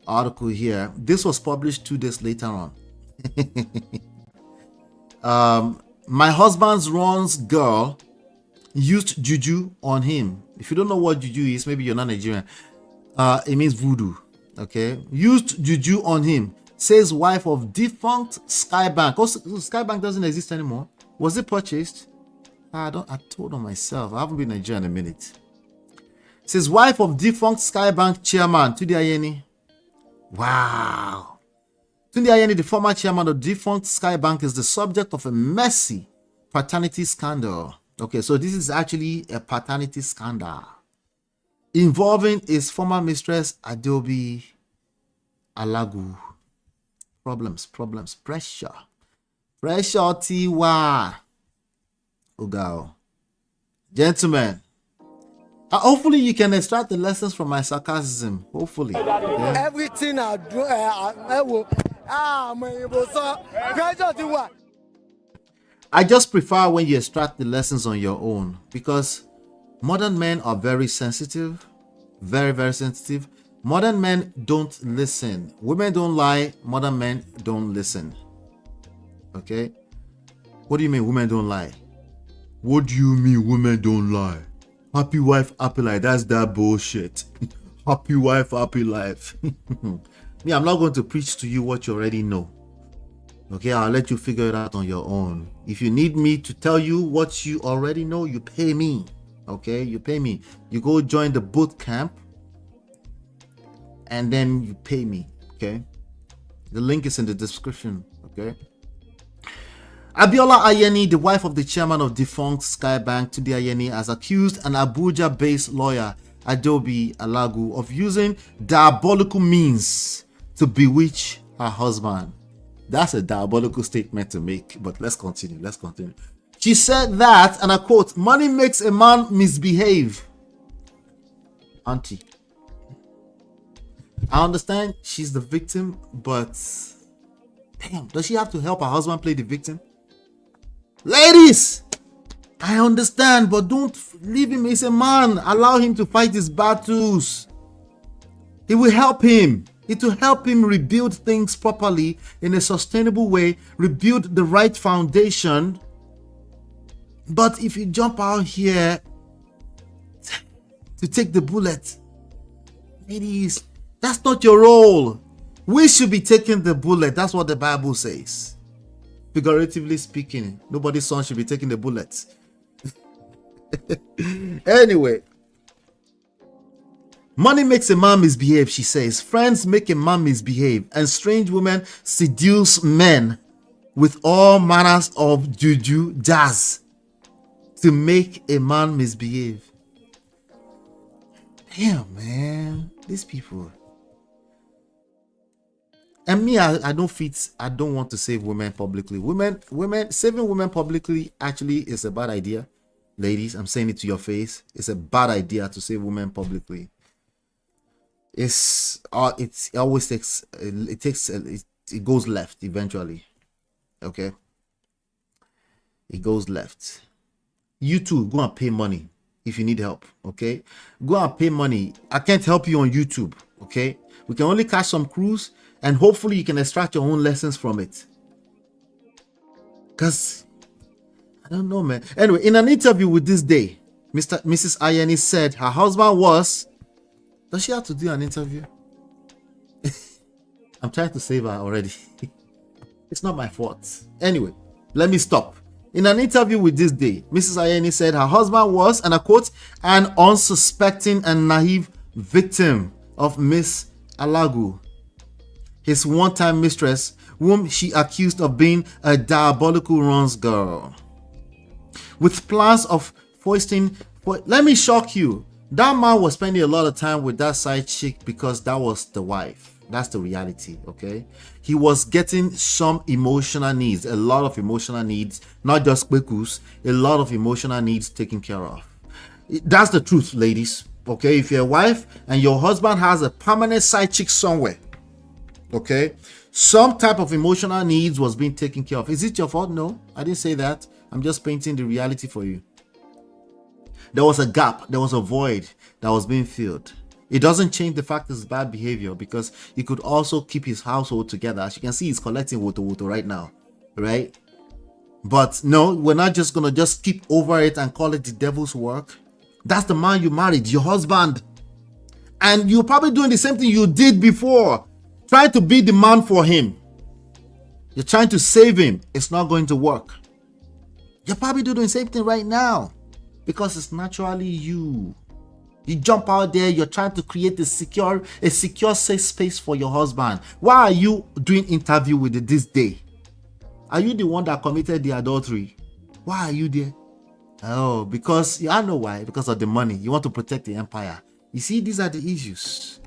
article here, this was published 2 days later on. My husband's runs girl used juju on him. If you don't know what juju is, maybe you're not Nigerian. It means voodoo. Okay, used juju on him. Says wife of defunct Skybank. Also, Skybank doesn't exist anymore. Was it purchased? I told on myself. I haven't been in Nigeria in a minute. Says wife of defunct Skybank chairman Tunde Ayeni. Wow. Tunde Ayeni, the former chairman of defunct Skybank, is the subject of a messy paternity scandal. Okay, so this is actually a paternity scandal involving his former mistress Adobe Alagu. Problems, pressure, Tiwa. Ogao. Gentlemen, hopefully you can extract the lessons from my sarcasm. Hopefully. Okay? Everything I do, I just prefer when you extract the lessons on your own, because modern men are very sensitive, very, very sensitive. Modern men don't listen. Women don't lie. Modern men don't listen. Okay? What do you mean women don't lie? What do you mean women don't lie? Happy wife, happy life. That's that bullshit. Happy wife, happy life. Me, I'm not going to preach to you what you already know. Okay, I'll let you figure it out on your own. If you need me to tell you what you already know, you pay me. Okay, you pay me. You go join the boot camp, and then you pay me. Okay, the link is in the description. Okay. Abiola Ayeni, the wife of the chairman of defunct Skybank Tunde Ayeni, has accused an Abuja-based lawyer, Adobe Alagu, of using diabolical means to bewitch her husband. That's a diabolical statement to make, but let's continue. She said that, and I quote, "Money makes a man misbehave." Auntie, I understand she's the victim, but damn, does she have to help her husband play the victim? Ladies, I understand, but don't leave him. He's a man. Allow him to fight his battles. It will help him. It will help him rebuild things properly in a sustainable way, rebuild the right foundation. But if you jump out here to take the bullet, ladies, that's not your role. We should be taking the bullet. That's what the Bible says. Figuratively speaking, nobody's son should be taking the bullet. Anyway, money makes a man misbehave, she says. Friends make a man misbehave, and strange women seduce men with all manners of juju jazz to make a man misbehave. Damn, man, these people. And me, I don't want to save women publicly. Saving women publicly actually is a bad idea. Ladies, I'm saying it to your face. It's a bad idea to save women publicly. It goes left eventually. Okay, it goes left. You too, go and pay money if you need help. Okay, go and pay money. I can't help you on YouTube. Okay, we can only catch some crews, and hopefully you can extract your own lessons from it. Because I don't know, man. Anyway, in an interview with This Day, Mrs. Ayeni said her husband was... Does she have to do an interview? I'm trying to save her already. It's not my fault. Anyway, let me stop. In an interview with This Day, Mrs. Ayeni said her husband was, and I quote, "an unsuspecting and naive victim of Miss Alagu, his one-time mistress, whom she accused of being a diabolical runs girl, with plans of foisting." Let me shock you. That man was spending a lot of time with that side chick because that was the wife. That's the reality, okay? He was getting some emotional needs, a lot of emotional needs, not just quikus, a lot of emotional needs taken care of. That's the truth, ladies, okay? If you're a wife and your husband has a permanent side chick somewhere, okay, some type of emotional needs was being taken care of. Is it your fault? No, I didn't say that. I'm just painting the reality for you. There was a gap, there was a void that was being filled. It doesn't change the fact it's bad behavior, because he could also keep his household together. As you can see, he's collecting woto right now, right? But no, we're not just gonna just skip over it and call it the devil's work. That's the man you married, your husband. And you're probably doing the same thing you did before, trying to be the man for him. You're trying to save him. It's not going to work. You're probably doing the same thing right now, because it's naturally you. You jump out there, you're trying to create a secure safe space for your husband. Why are you doing interview with it this day? Are you the one that committed the adultery? Why are you there? Oh, because I know why. Because of the money. You want to protect the empire. You see, these are the issues.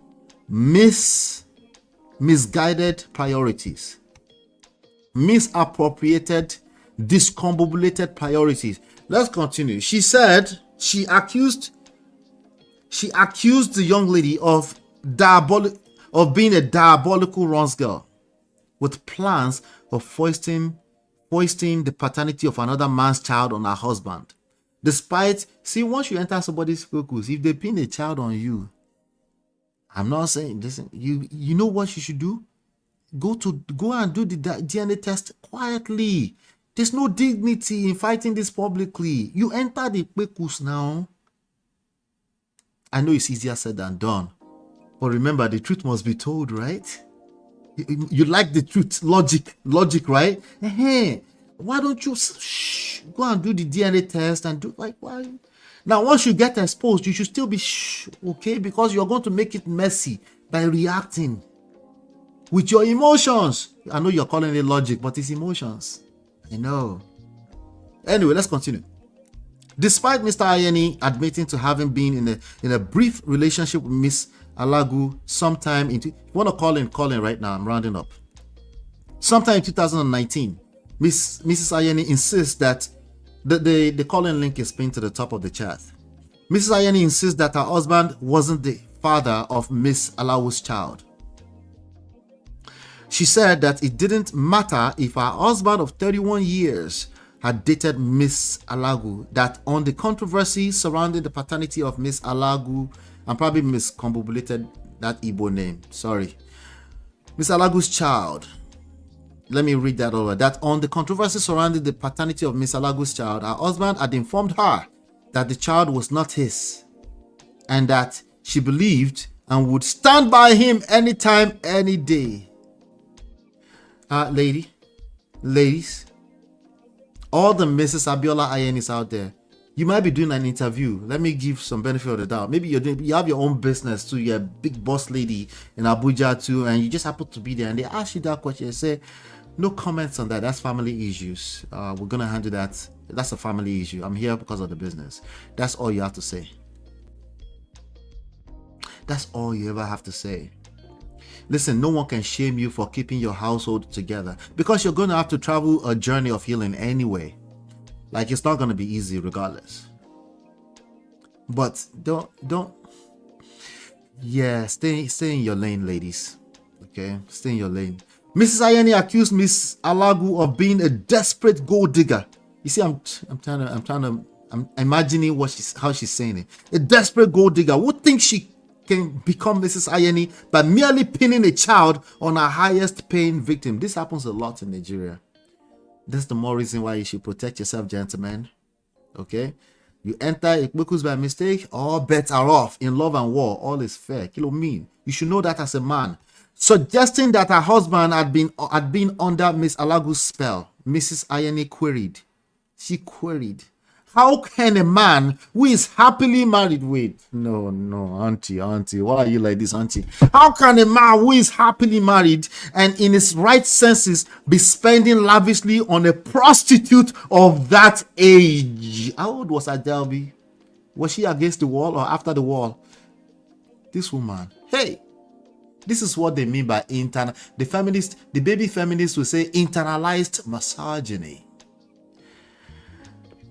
Misguided priorities. Misappropriated, discombobulated priorities. Let's continue. She said she accused the young lady of being a diabolical runs girl with plans of foisting the paternity of another man's child on her husband. Despite, see, once you enter somebody's focus, if they pin a child on you, I'm not saying this, you know what you should do? Go and do the DNA test quietly. There's no dignity in fighting this publicly. You enter the focus now. I know it's easier said than done, but remember, the truth must be told, right? You like the truth, logic, right? Why don't you go and do the DNA test and do like why? Now, once you get exposed, you should still be okay, because you're going to make it messy by reacting with your emotions. I know you're calling it logic, but it's emotions. I know. Anyway, let's continue. Despite Mr. Ayeni admitting to having been in a brief relationship with Miss Alagu sometime into, you want to call in right now, I'm rounding up. Sometime in 2019, Mrs. Ayeni insists that the call-in link is pinned to the top of the chat. Mrs. Ayeni insists that her husband wasn't the father of Miss Alagu's child. She said that it didn't matter if her husband of 31 years had dated Miss Alagu, that on the controversy surrounding the paternity of Miss Alagu, I'm probably miscombobulated that Igbo name, sorry, Miss Alagu's child. Let me read that over. That on the controversy surrounding the paternity of Miss Alagu's child, her husband had informed her that the child was not his, and that she believed and would stand by him anytime, any day. Ladies, all the Mrs. Abiola Ayenis out there, you might be doing an interview. Let me give some benefit of the doubt. Maybe you have your own business too. You're a big boss lady in Abuja too, and you just happen to be there, and they ask you that question. You say, no comments on that. That's family issues. We're gonna handle that. That's a family issue. I'm here because of the business. That's all you have to say. That's all you ever have to say. Listen, no one can shame you for keeping your household together, because you're going to have to travel a journey of healing anyway. Like, it's not going to be easy regardless. But stay in your lane, ladies. Okay, stay in your lane. Mrs. Ayeni accused Miss Alagu of being a desperate gold digger. You see, I'm imagining how she's saying it. A desperate gold digger who thinks she can become Mrs. Ayeni by merely pinning a child on her highest paying victim. This happens a lot in Nigeria. That's the more reason why you should protect yourself, gentlemen. Okay? You enter Ikwekus by mistake, all bets are off. In love and war, all is fair. Kilo mean. You should know that as a man. Suggesting that her husband had been under Miss Alagu's spell, Mrs. Ayeni queried. She queried, how can a man who is happily married, no, auntie, why are you like this, auntie? How can a man who is happily married and in his right senses be spending lavishly on a prostitute of that age? How old was Adelby? Was she against the wall or after the wall? This woman, hey, this is what they mean by the baby feminists will say internalized misogyny.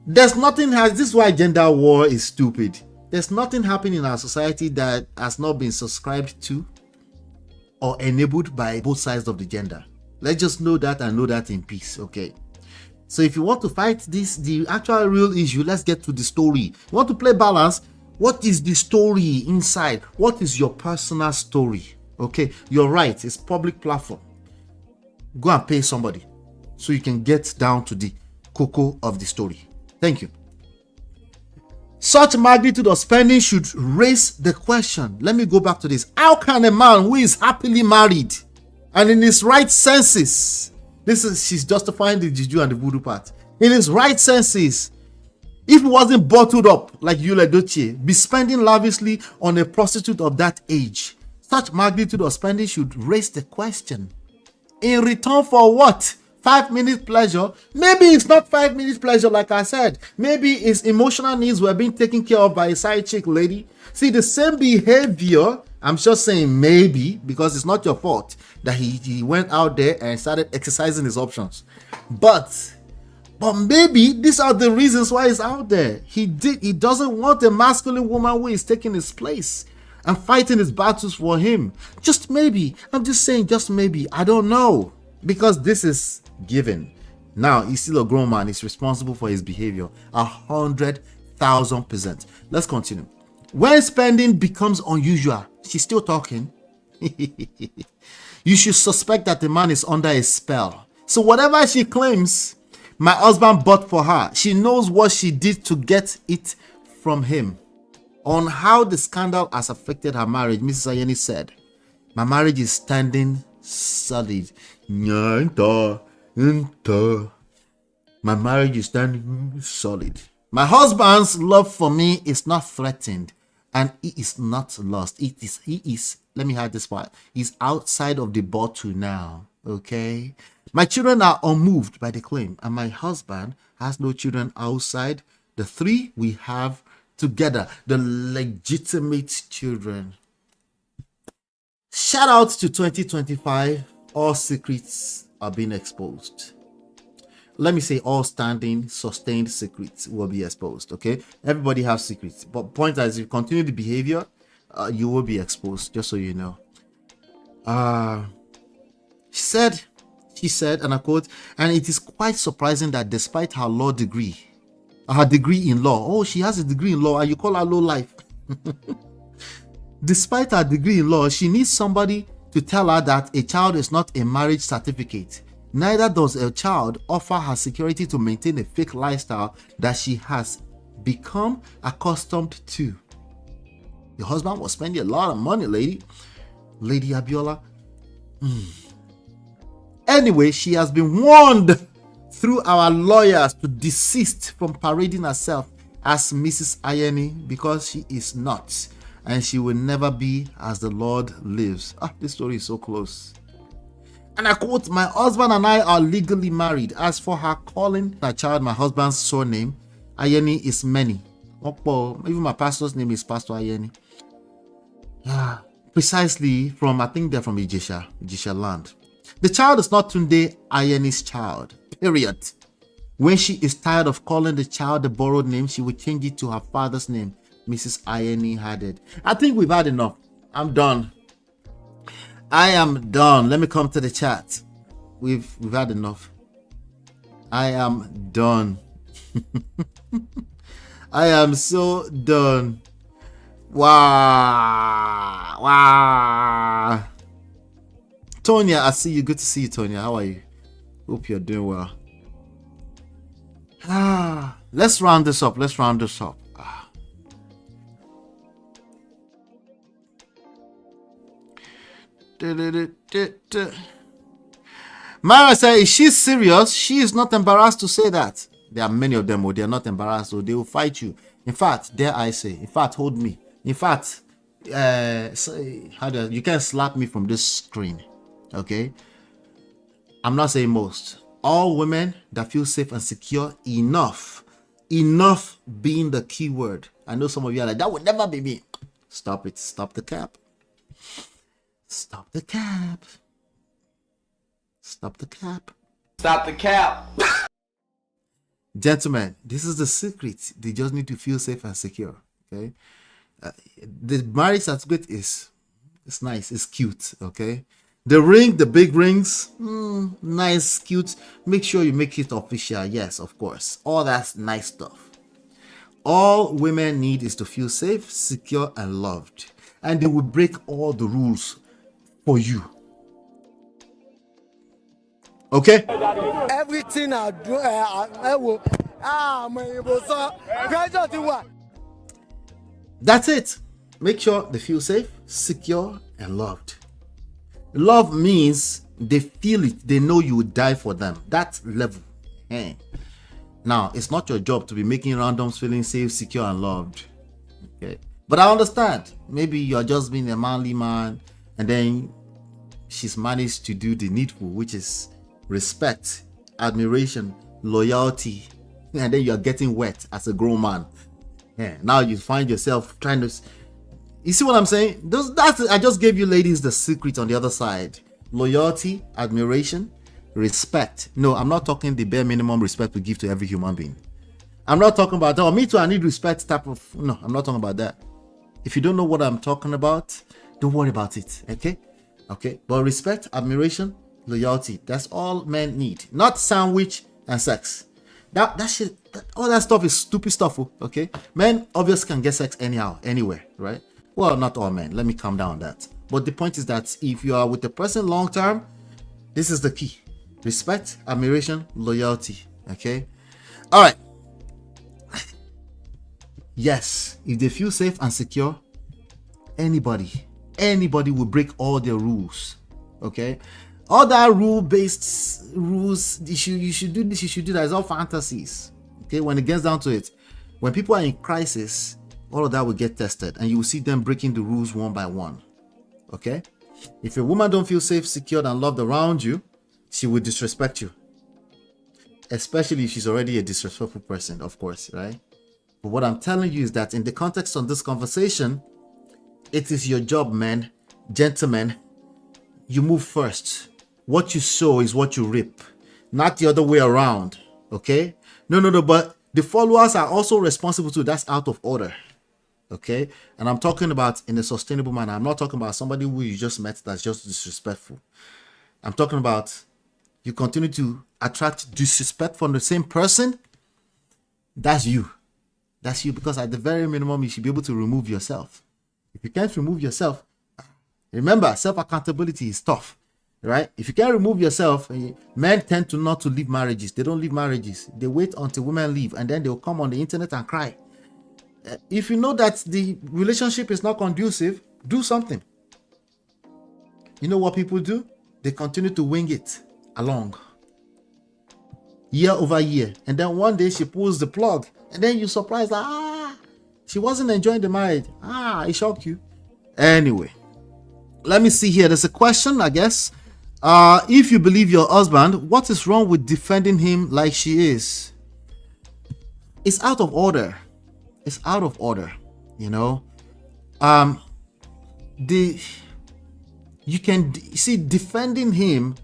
There's nothing this is why gender war is stupid. There's nothing happening in our society that has not been subscribed to or enabled by both sides of the gender. Let's just know that and know that in peace, okay? So if you want to fight this, the actual real issue, let's get to the story. You want to play balance? What is the story inside? What is your personal story? Okay, you're right. It's public platform. Go and pay somebody so you can get down to the cocoa of the story. Thank you. Such magnitude of spending should raise the question. Let me go back to this. How can a man who is happily married and in his right senses, she's justifying the juju and the voodoo part, in his right senses, if he wasn't bottled up like Yul Edochie, be spending lavishly on a prostitute of that age? Such magnitude of spending should raise the question. In return for what? 5 minutes pleasure? Maybe it's not 5 minutes pleasure, like I said. Maybe his emotional needs were being taken care of by a side chick lady. See, the same behavior, I'm just saying maybe, because it's not your fault that he went out there and started exercising his options. But maybe these are the reasons why he's out there. He doesn't want a masculine woman who is taking his place and fighting his battles for him. Just maybe. I'm just saying, just maybe. I don't know. Because this is given. Now, he's still a grown man. He's responsible for his behavior. 100,000%. Let's continue. When spending becomes unusual, she's still talking. You should suspect that the man is under a spell. So whatever she claims my husband bought for her, she knows what she did to get it from him. On how the scandal has affected her marriage, Mrs. Ayeni said, my marriage is standing solid. My marriage is standing solid. My husband's love for me is not threatened, and he is not lost. He is, let me hide this part. He's outside of the bottle now. Okay. My children are unmoved by the claim, and my husband has no children outside the 3 we have together, the legitimate children. Shout out to 2025. All secrets are being exposed. Let me say all standing, sustained secrets will be exposed. Okay, everybody has secrets, but point is, if you continue the behavior, you will be exposed. Just so you know. She said, and I quote, and it is quite surprising that despite her degree in law, oh, she has a degree in law, and you call her low life. Despite her degree in law, she needs somebody to tell her that a child is not a marriage certificate. Neither does a child offer her security to maintain a fake lifestyle that she has become accustomed to. Your husband was spending a lot of money, Lady Abiola. Anyway, she has been warned through our lawyers to desist from parading herself as Mrs. Ayeni, because she is not, and she will never be, as the Lord lives. This story is so close. And I quote, my husband and I are legally married. As for her calling her child my husband's surname, Ayeni is many. Even my pastor's name is Pastor Ayeni. Precisely from, I think they're from Ijesha land. The child is not Tunde Ayeni's child, period. When she is tired of calling the child the borrowed name, she will change it to her father's name. Mrs. Ayeni had it. I think we've had enough. I'm done. I am done. Let me come to the chat. We've had enough. I am done. I am so done. Wow. Tonya, I see you. Good to see you, Tonya. How are you? Hope you're doing well. Let's round this up. Mara said, is she serious? She is not embarrassed to say that. There are many of them, they are not embarrassed, so they will fight you. In fact, dare I say, in fact, hold me. In fact, you can't slap me from this screen. Okay? I'm not saying most. All women that feel safe and secure enough being the key word. I know some of you are like, that would never be me. Stop it. Stop the cap. Stop the cap. Stop the cap. Stop the cap. Gentlemen, this is the secret. They just need to feel safe and secure. Okay? The marriage certificate is nice. It's cute. Okay? The ring, the big rings, nice, cute. Make sure you make it official. Yes, of course. All that's nice stuff. All women need is to feel safe, secure, and loved. And they will break all the rules for you. Okay? Everything I do, I will. Pressure to what? That's it. Make sure they feel safe, secure, and loved. Love means they feel it. They know you would die for them. That level. Hey. Now, it's not your job to be making randoms feeling safe, secure, and loved. Okay. But I understand. Maybe you're just being a manly man, and then she's managed to do the needful, which is respect, admiration, loyalty, and then you're getting wet as a grown man. Yeah. Now you find yourself trying to. You see what I'm saying? I just gave you ladies the secret on the other side. Loyalty, admiration, respect. No, I'm not talking the bare minimum respect we give to every human being. I'm not talking about, oh, me too, I need respect type of. No, I'm not talking about that. If you don't know what I'm talking about, don't worry about it. Okay? Okay? But respect, admiration, loyalty. That's all men need. Not sandwich and sex. That shit, all that stuff is stupid stuff. Okay? Men obviously can get sex anyhow, anywhere, right? Well, not all men. Let me calm down on that. But the point is that if you are with the person long term, this is the key. Respect, admiration, loyalty. Okay? All right. Yes, if they feel safe and secure, anybody will break all their rules. Okay? All that rule-based rules, you should do this, you should do that, it's all fantasies. Okay? When it gets down to it, when people are in crisis, all of that will get tested, and you will see them breaking the rules one by one. Okay? If a woman don't feel safe, secured, and loved around you, she will disrespect you. Especially if she's already a disrespectful person, of course, right? But what I'm telling you is that in the context of this conversation, it is your job, men, gentlemen. You move first. What you sow is what you reap, not the other way around. Okay? No, but the followers are also responsible too. That's out of order. Okay? And I'm talking about in a sustainable manner. I'm not talking about somebody who you just met that's just disrespectful. I'm talking about you continue to attract disrespect from the same person. That's you. That's you, because at the very minimum, you should be able to remove yourself. If you can't remove yourself, remember, self-accountability is tough, right? If you can't remove yourself, men tend to not to leave marriages. They don't leave marriages. They wait until women leave, and then they'll come on the internet and cry. If you know that the relationship is not conducive, do something. You know what people do? They continue to wing it along, year over year, and then one day she pulls the plug, and then you're surprised, like, she wasn't enjoying the marriage. It shocked you. Anyway, let me see here. There's a question, I guess. If you believe your husband, what is wrong with defending him like she is? It's out of order. It's out of order. You know, you can see defending him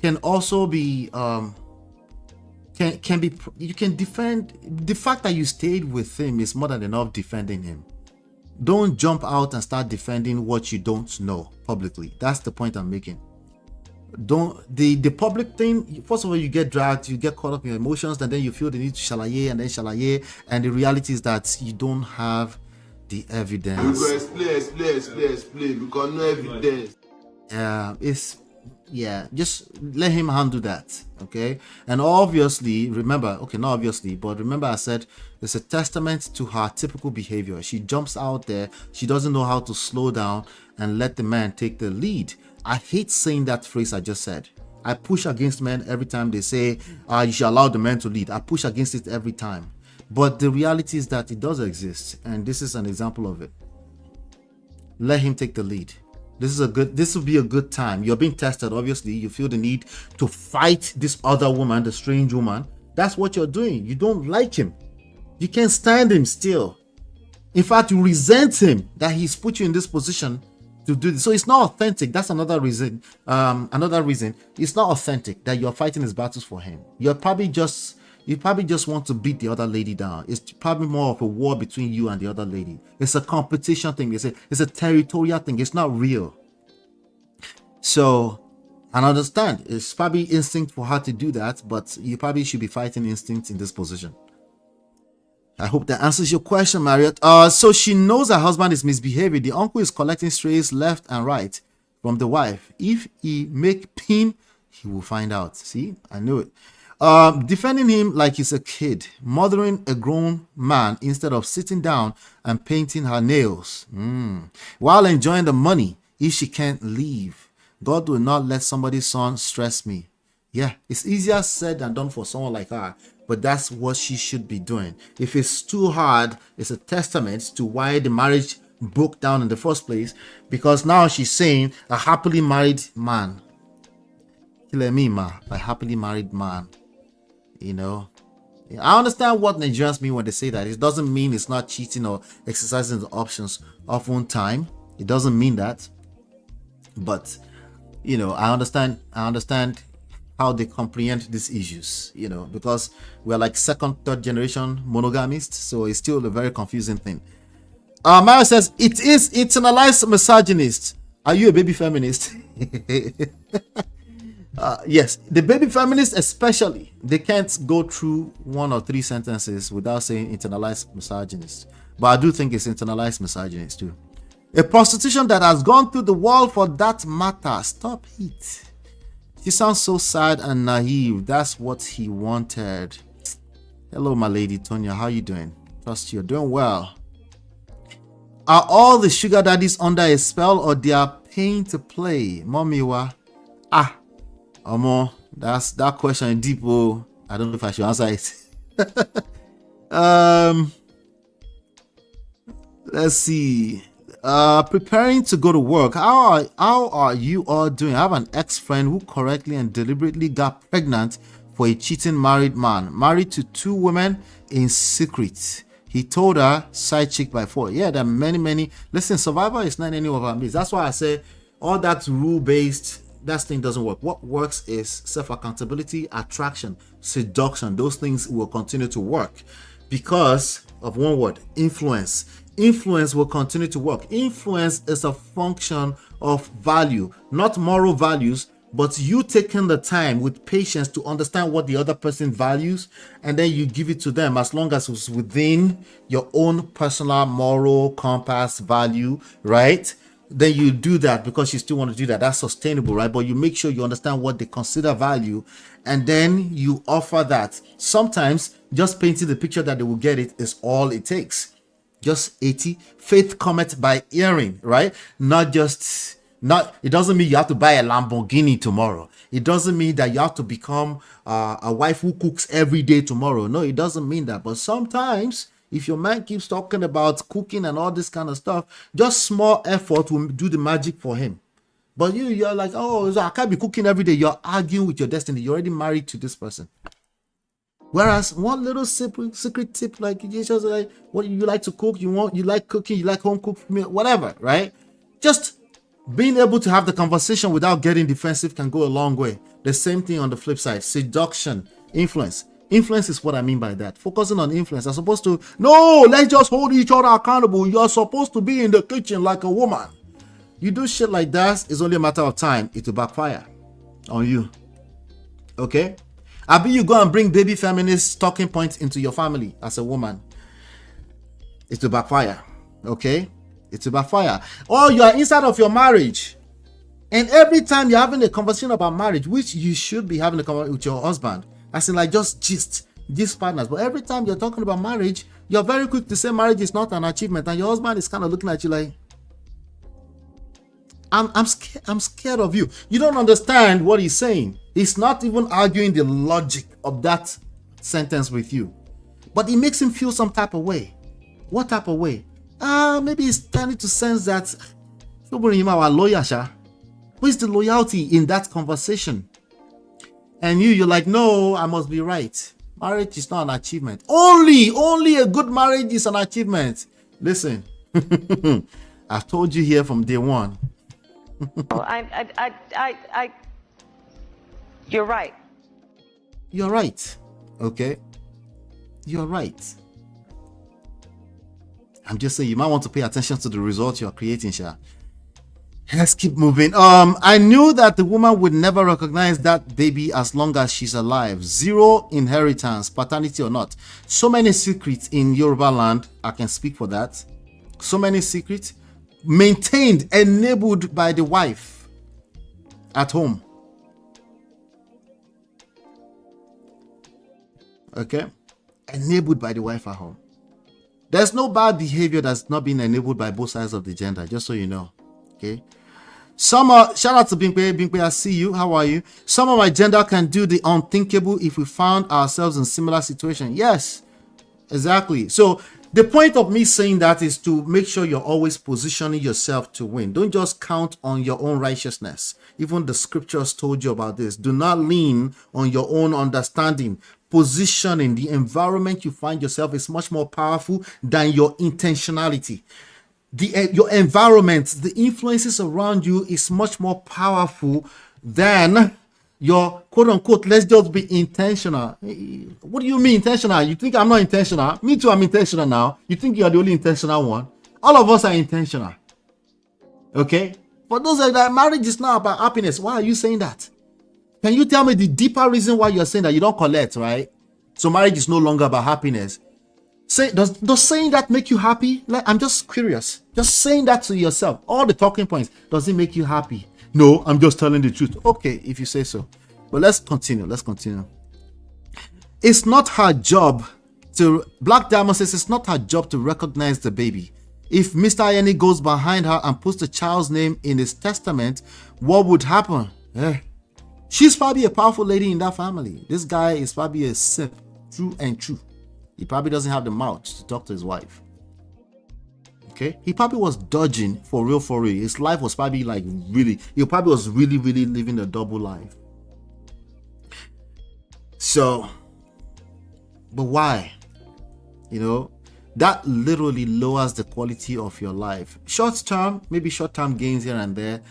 can also be can be, you can defend. The fact that you stayed with him is more than enough defending him. Don't jump out and start defending what you don't know publicly. That's the point I'm making. Don't the public thing. First of all, you get dragged, you get caught up in your emotions, and then you feel the need to shalaye and then shalaye, and the reality is that you don't have the evidence. We go explain because no evidence. Just let him handle that. Okay. And obviously, remember, okay, not obviously, but remember I said it's a testament to her typical behavior. She jumps out there, she doesn't know how to slow down and let the man take the lead. I hate saying that phrase I just said. I push against men every time they say you should allow the man to lead. I push against it every time. But the reality is that it does exist, and this is an example of it. Let him take the lead. This will be a good time. You're being tested, obviously. You feel the need to fight this other woman, the strange woman. That's what you're doing. You don't like him. You can't stand him still. In fact, you resent him that he's put you in this position to do this. So it's not authentic. That's another reason. It's not authentic that you're fighting his battles for him. You probably just want to beat the other lady down. It's probably more of a war between you and the other lady. It's a competition thing. It's a territorial thing. It's not real. So, and I understand, it's probably instinct for her to do that, but you probably should be fighting instinct in this position. I hope that answers your question, Marriott. So she knows her husband is misbehaving. The uncle is collecting strays left and right from the wife. If he make pin, he will find out. See, I knew it. Defending him like he's a kid, mothering a grown man instead of sitting down and painting her nails, while enjoying the money if she can't leave. God will not let somebody's son stress me. Yeah, it's easier said than done for someone like her, but that's what she should be doing. If it's too hard, it's a testament to why the marriage broke down in the first place, because now she's saying a happily married man. A happily married man. You know, I understand what Nigerians mean when they say that. It doesn't mean it's not cheating or exercising the options of one time. It doesn't mean that. But, you know, I understand how they comprehend these issues, you know, because we're like second, third generation monogamists. So it's still a very confusing thing. Mara says, it is internalized misogynist. Are you a baby feminist? Yes, the baby feminists especially, they can't go through 1 or 3 sentences without saying internalized misogynist. But I do think it's internalized misogynist too. A prostitution that has gone through the wall for that matter. Stop it. She sounds so sad and naive. That's what he wanted. Hello, my lady Tonya. How you doing? Trust you're doing well. Are all the sugar daddies under a spell or they are paying to play? Mommy, wa? That's that question deep. Oh, I don't know if I should answer it. Let's see. Preparing to go to work. How are you all doing? I have an ex-friend who correctly and deliberately got pregnant for a cheating married man, married to 2 women in secret. He told her side chick by 4. Yeah, there are many. Listen, survivor is not any of our means. That's why I say all that rule-based, that thing doesn't work. What works is self-accountability, attraction, seduction. Those things will continue to work because of one word: influence. Influence will continue to work. Influence is a function of value, not moral values, but you taking the time with patience to understand what the other person values, and then you give it to them as long as it's within your own personal moral compass value, right? Then you do that because you still want to do that. That's sustainable, right? But you make sure you understand what they consider value, and then you offer that. Sometimes just painting the picture that they will get it is all it takes. Just 80. Faith cometh by hearing, right? It doesn't mean you have to buy a Lamborghini tomorrow. It doesn't mean that you have to become a wife who cooks every day tomorrow. No, it doesn't mean that. But sometimes, if your man keeps talking about cooking and all this kind of stuff, just small effort will do the magic for him. But you're like, oh, I can't be cooking every day. You're arguing with your destiny. You're already married to this person. Whereas one little secret tip, like you just like, what you like to cook, you like cooking, you like home cooked meal, whatever, right? Just being able to have the conversation without getting defensive can go a long way. The same thing on the flip side: seduction, influence. Influence is what I mean by that. Focusing on influence as opposed to, no, let's just hold each other accountable. You're supposed to be in the kitchen like a woman. You do shit like that, it's only a matter of time. It will backfire on you. Okay? I bet you go and bring baby feminist talking points into your family as a woman. It will backfire. Okay? It will backfire. Or you are inside of your marriage, and every time you're having a conversation about marriage, which you should be having a conversation with your husband, as in like just gist partners, but every time you're talking about marriage, you're very quick to say marriage is not an achievement, and your husband is kind of looking at you like, I'm scared of you. You don't understand what he's saying. He's not even arguing the logic of that sentence with you, but it makes him feel some type of way. What type of way? Maybe he's trying to sense that where's the loyalty in that conversation? And you're like, no, I must be right. Marriage is not an achievement. Only a good marriage is an achievement. Listen, I've told you here from day one. You're right. You're right. Okay? You're right. I'm just saying you might want to pay attention to the results you're creating, Sha. Let's keep moving. I knew that the woman would never recognize that baby as long as she's alive. Zero inheritance, paternity or not. So many secrets in Yoruba land. I can speak for that. So many secrets maintained, enabled by the wife at home. Okay, enabled by the wife at home. There's no bad behavior that's not being enabled by both sides of the gender, just so you know. Okay. Shout out to Bimpe, I see you. How are you? Some of my gender can do the unthinkable if we found ourselves in similar situation. Yes, exactly. So the point of me saying that is to make sure you're always positioning yourself to win. Don't just count on your own righteousness. Even the scriptures told you about this. Do not lean on your own understanding. Positioning, the environment you find yourself is much more powerful than your intentionality. Your environment, the influences around you is much more powerful than your quote unquote, let's just be intentional. What do you mean intentional? You think I'm not intentional? Me too, I'm intentional now. You think you're the only intentional one? All of us are intentional. Okay? For those that marriage is not about happiness, why are you saying that? Can you tell me the deeper reason why you're saying that you don't collect, right? So marriage is no longer about happiness. Does saying that make you happy? Like, I'm just curious. Just saying that to yourself. All the talking points. Does it make you happy? No, I'm just telling the truth. Okay, if you say so. But let's continue. It's not her job to... Black Diamond says it's not her job to recognize the baby. If Mr. Ayeni goes behind her and puts the child's name in his testament, what would happen? She's probably a powerful lady in that family. This guy is probably a simp, true and true. He probably doesn't have the mouth to talk to his wife. Okay? He probably was dodging for real. His life was probably like really, he probably was really living a double life. So, but why? You know, that literally lowers the quality of your life. Maybe short-term gains here and there.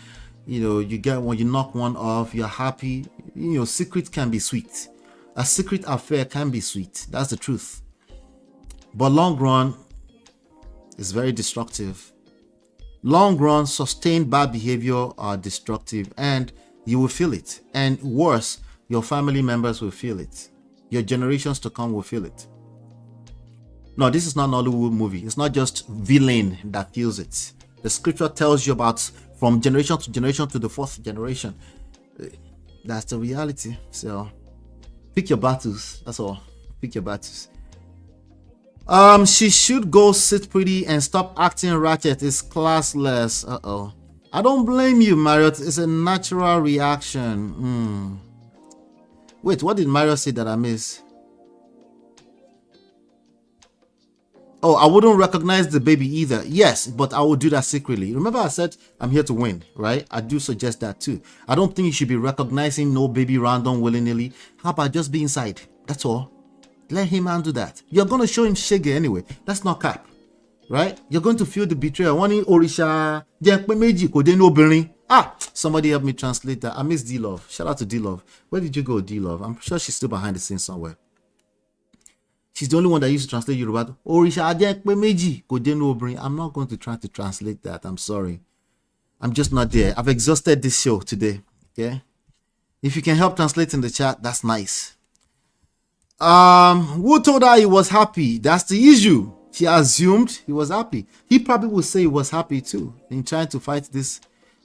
You know, you get one, you knock one off, you're happy. You know, secret can be sweet. A secret affair can be sweet. That's the truth. But long run is very destructive. Long run, sustained bad behavior are destructive, and you will feel it. And worse, your family members will feel it. Your generations to come will feel it. No, this is not an Hollywood movie. It's not just villain that feels it. The scripture tells you about from generation to generation to the fourth generation. That's the reality. So pick your battles. That's all. Pick your battles. She should go sit pretty and stop acting ratchet. It's classless. I don't blame you, Marriott. It's a natural reaction. Wait, what did Marriott say that I missed? Oh, I wouldn't recognize the baby either. Yes, but I will do that secretly. Remember I said I'm here to win, right? I do suggest that too. I don't think you should be recognizing no baby random willy-nilly. How about just be inside? That's all. Let him handle that. You're going to show him shege anyway. That's not cap, right? You're going to feel the betrayal. Somebody help me translate that. I miss D-Love. Shout out to D-Love. Where did you go, D-Love? I'm sure she's still behind the scenes somewhere. She's the only one that used to translate Yoruba. I'm not going to try to translate that. I'm sorry. I'm just not there. I've exhausted this show today. Okay? If you can help translate in the chat, that's nice. Who told her he was happy? That's the issue. She assumed he was happy. He probably would say he was happy too in trying to fight this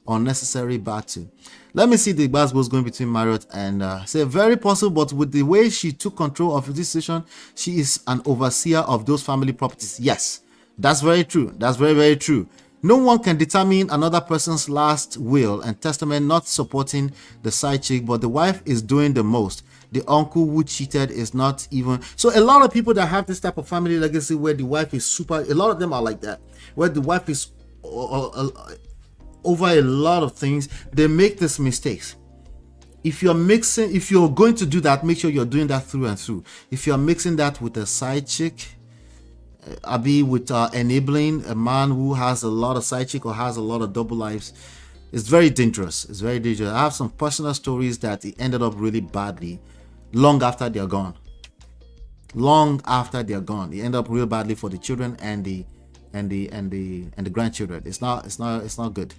unnecessary battle. Let me see the basketballs going between Marriott and say very possible, but with the way she took control of this situation, she is an overseer of those family properties. Yes, that's very true. That's very true. No one can determine another person's last will and testament, not supporting the side chick, but the wife is doing the most. The uncle who cheated is not even. So a lot of people that have this type of family legacy where the wife is super, a lot of them are like that, where the wife is over a lot of things. They make these mistakes. If you're going to do that, make sure you're doing that through and through. If you're mixing that with a side chick, with enabling a man who has a lot of side chick or has a lot of double lives, it's very dangerous. It's very dangerous. I have some personal stories that it ended up really badly long after they're gone. Long after they're gone, it ended up real badly for the children and the grandchildren. It's not good.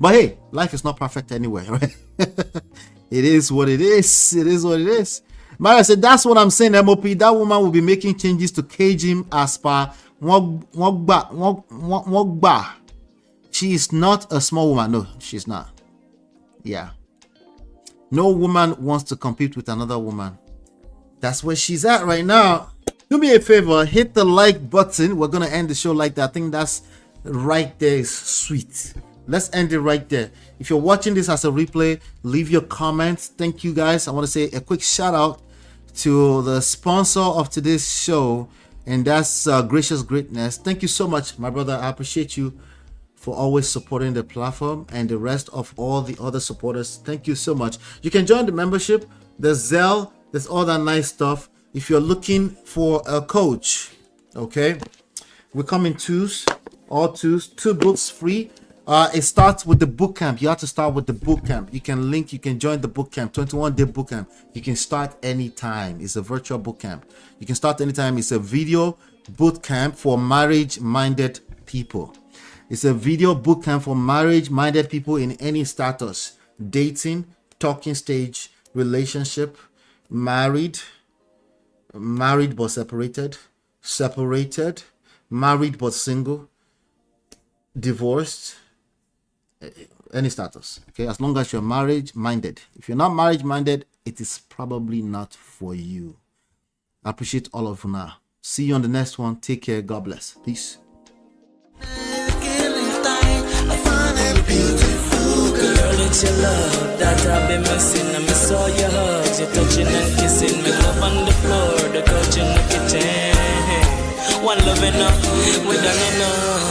But hey, life is not perfect anyway, right? It is what it is. It is what it is. Mara said, that's what I'm saying, MOP. That woman will be making changes to cage him as per Wogba. She is not a small woman. No, she's not. Yeah. No woman wants to compete with another woman. That's where she's at right now. Do me a favor, hit the like button. We're going to end the show like that. I think that's right there is sweet. Let's end it right there. If you're watching this as a replay, leave your comments. Thank you guys. I want to say a quick shout out to the sponsor of today's show, and that's Gracious Greatness. Thank you so much, my brother. I appreciate you for always supporting the platform, and the rest of all the other supporters. Thank you so much. You can join the membership. There's Zelle. There's all that nice stuff. If you're looking for a coach, okay, we come in twos, all twos, 2 books free. It starts with the boot camp. You have to start with the boot camp. You can join the boot camp, 21-day boot camp. You can start anytime. It's a virtual boot camp. You can start anytime. It's a video boot camp for marriage-minded people. It's a video boot camp for marriage-minded people in any status: dating, talking stage, relationship, married but separated, married but single, divorced, any status. Okay, as long as you're marriage minded. If you're not marriage minded, it is probably not for you. I appreciate all of you now. See you on the next one. Take care. God bless. Peace. It's your love that I've been missing. I miss all your hugs, your touching and kissing. Me love on the floor, the couch in the kitchen. One love enough, we done enough.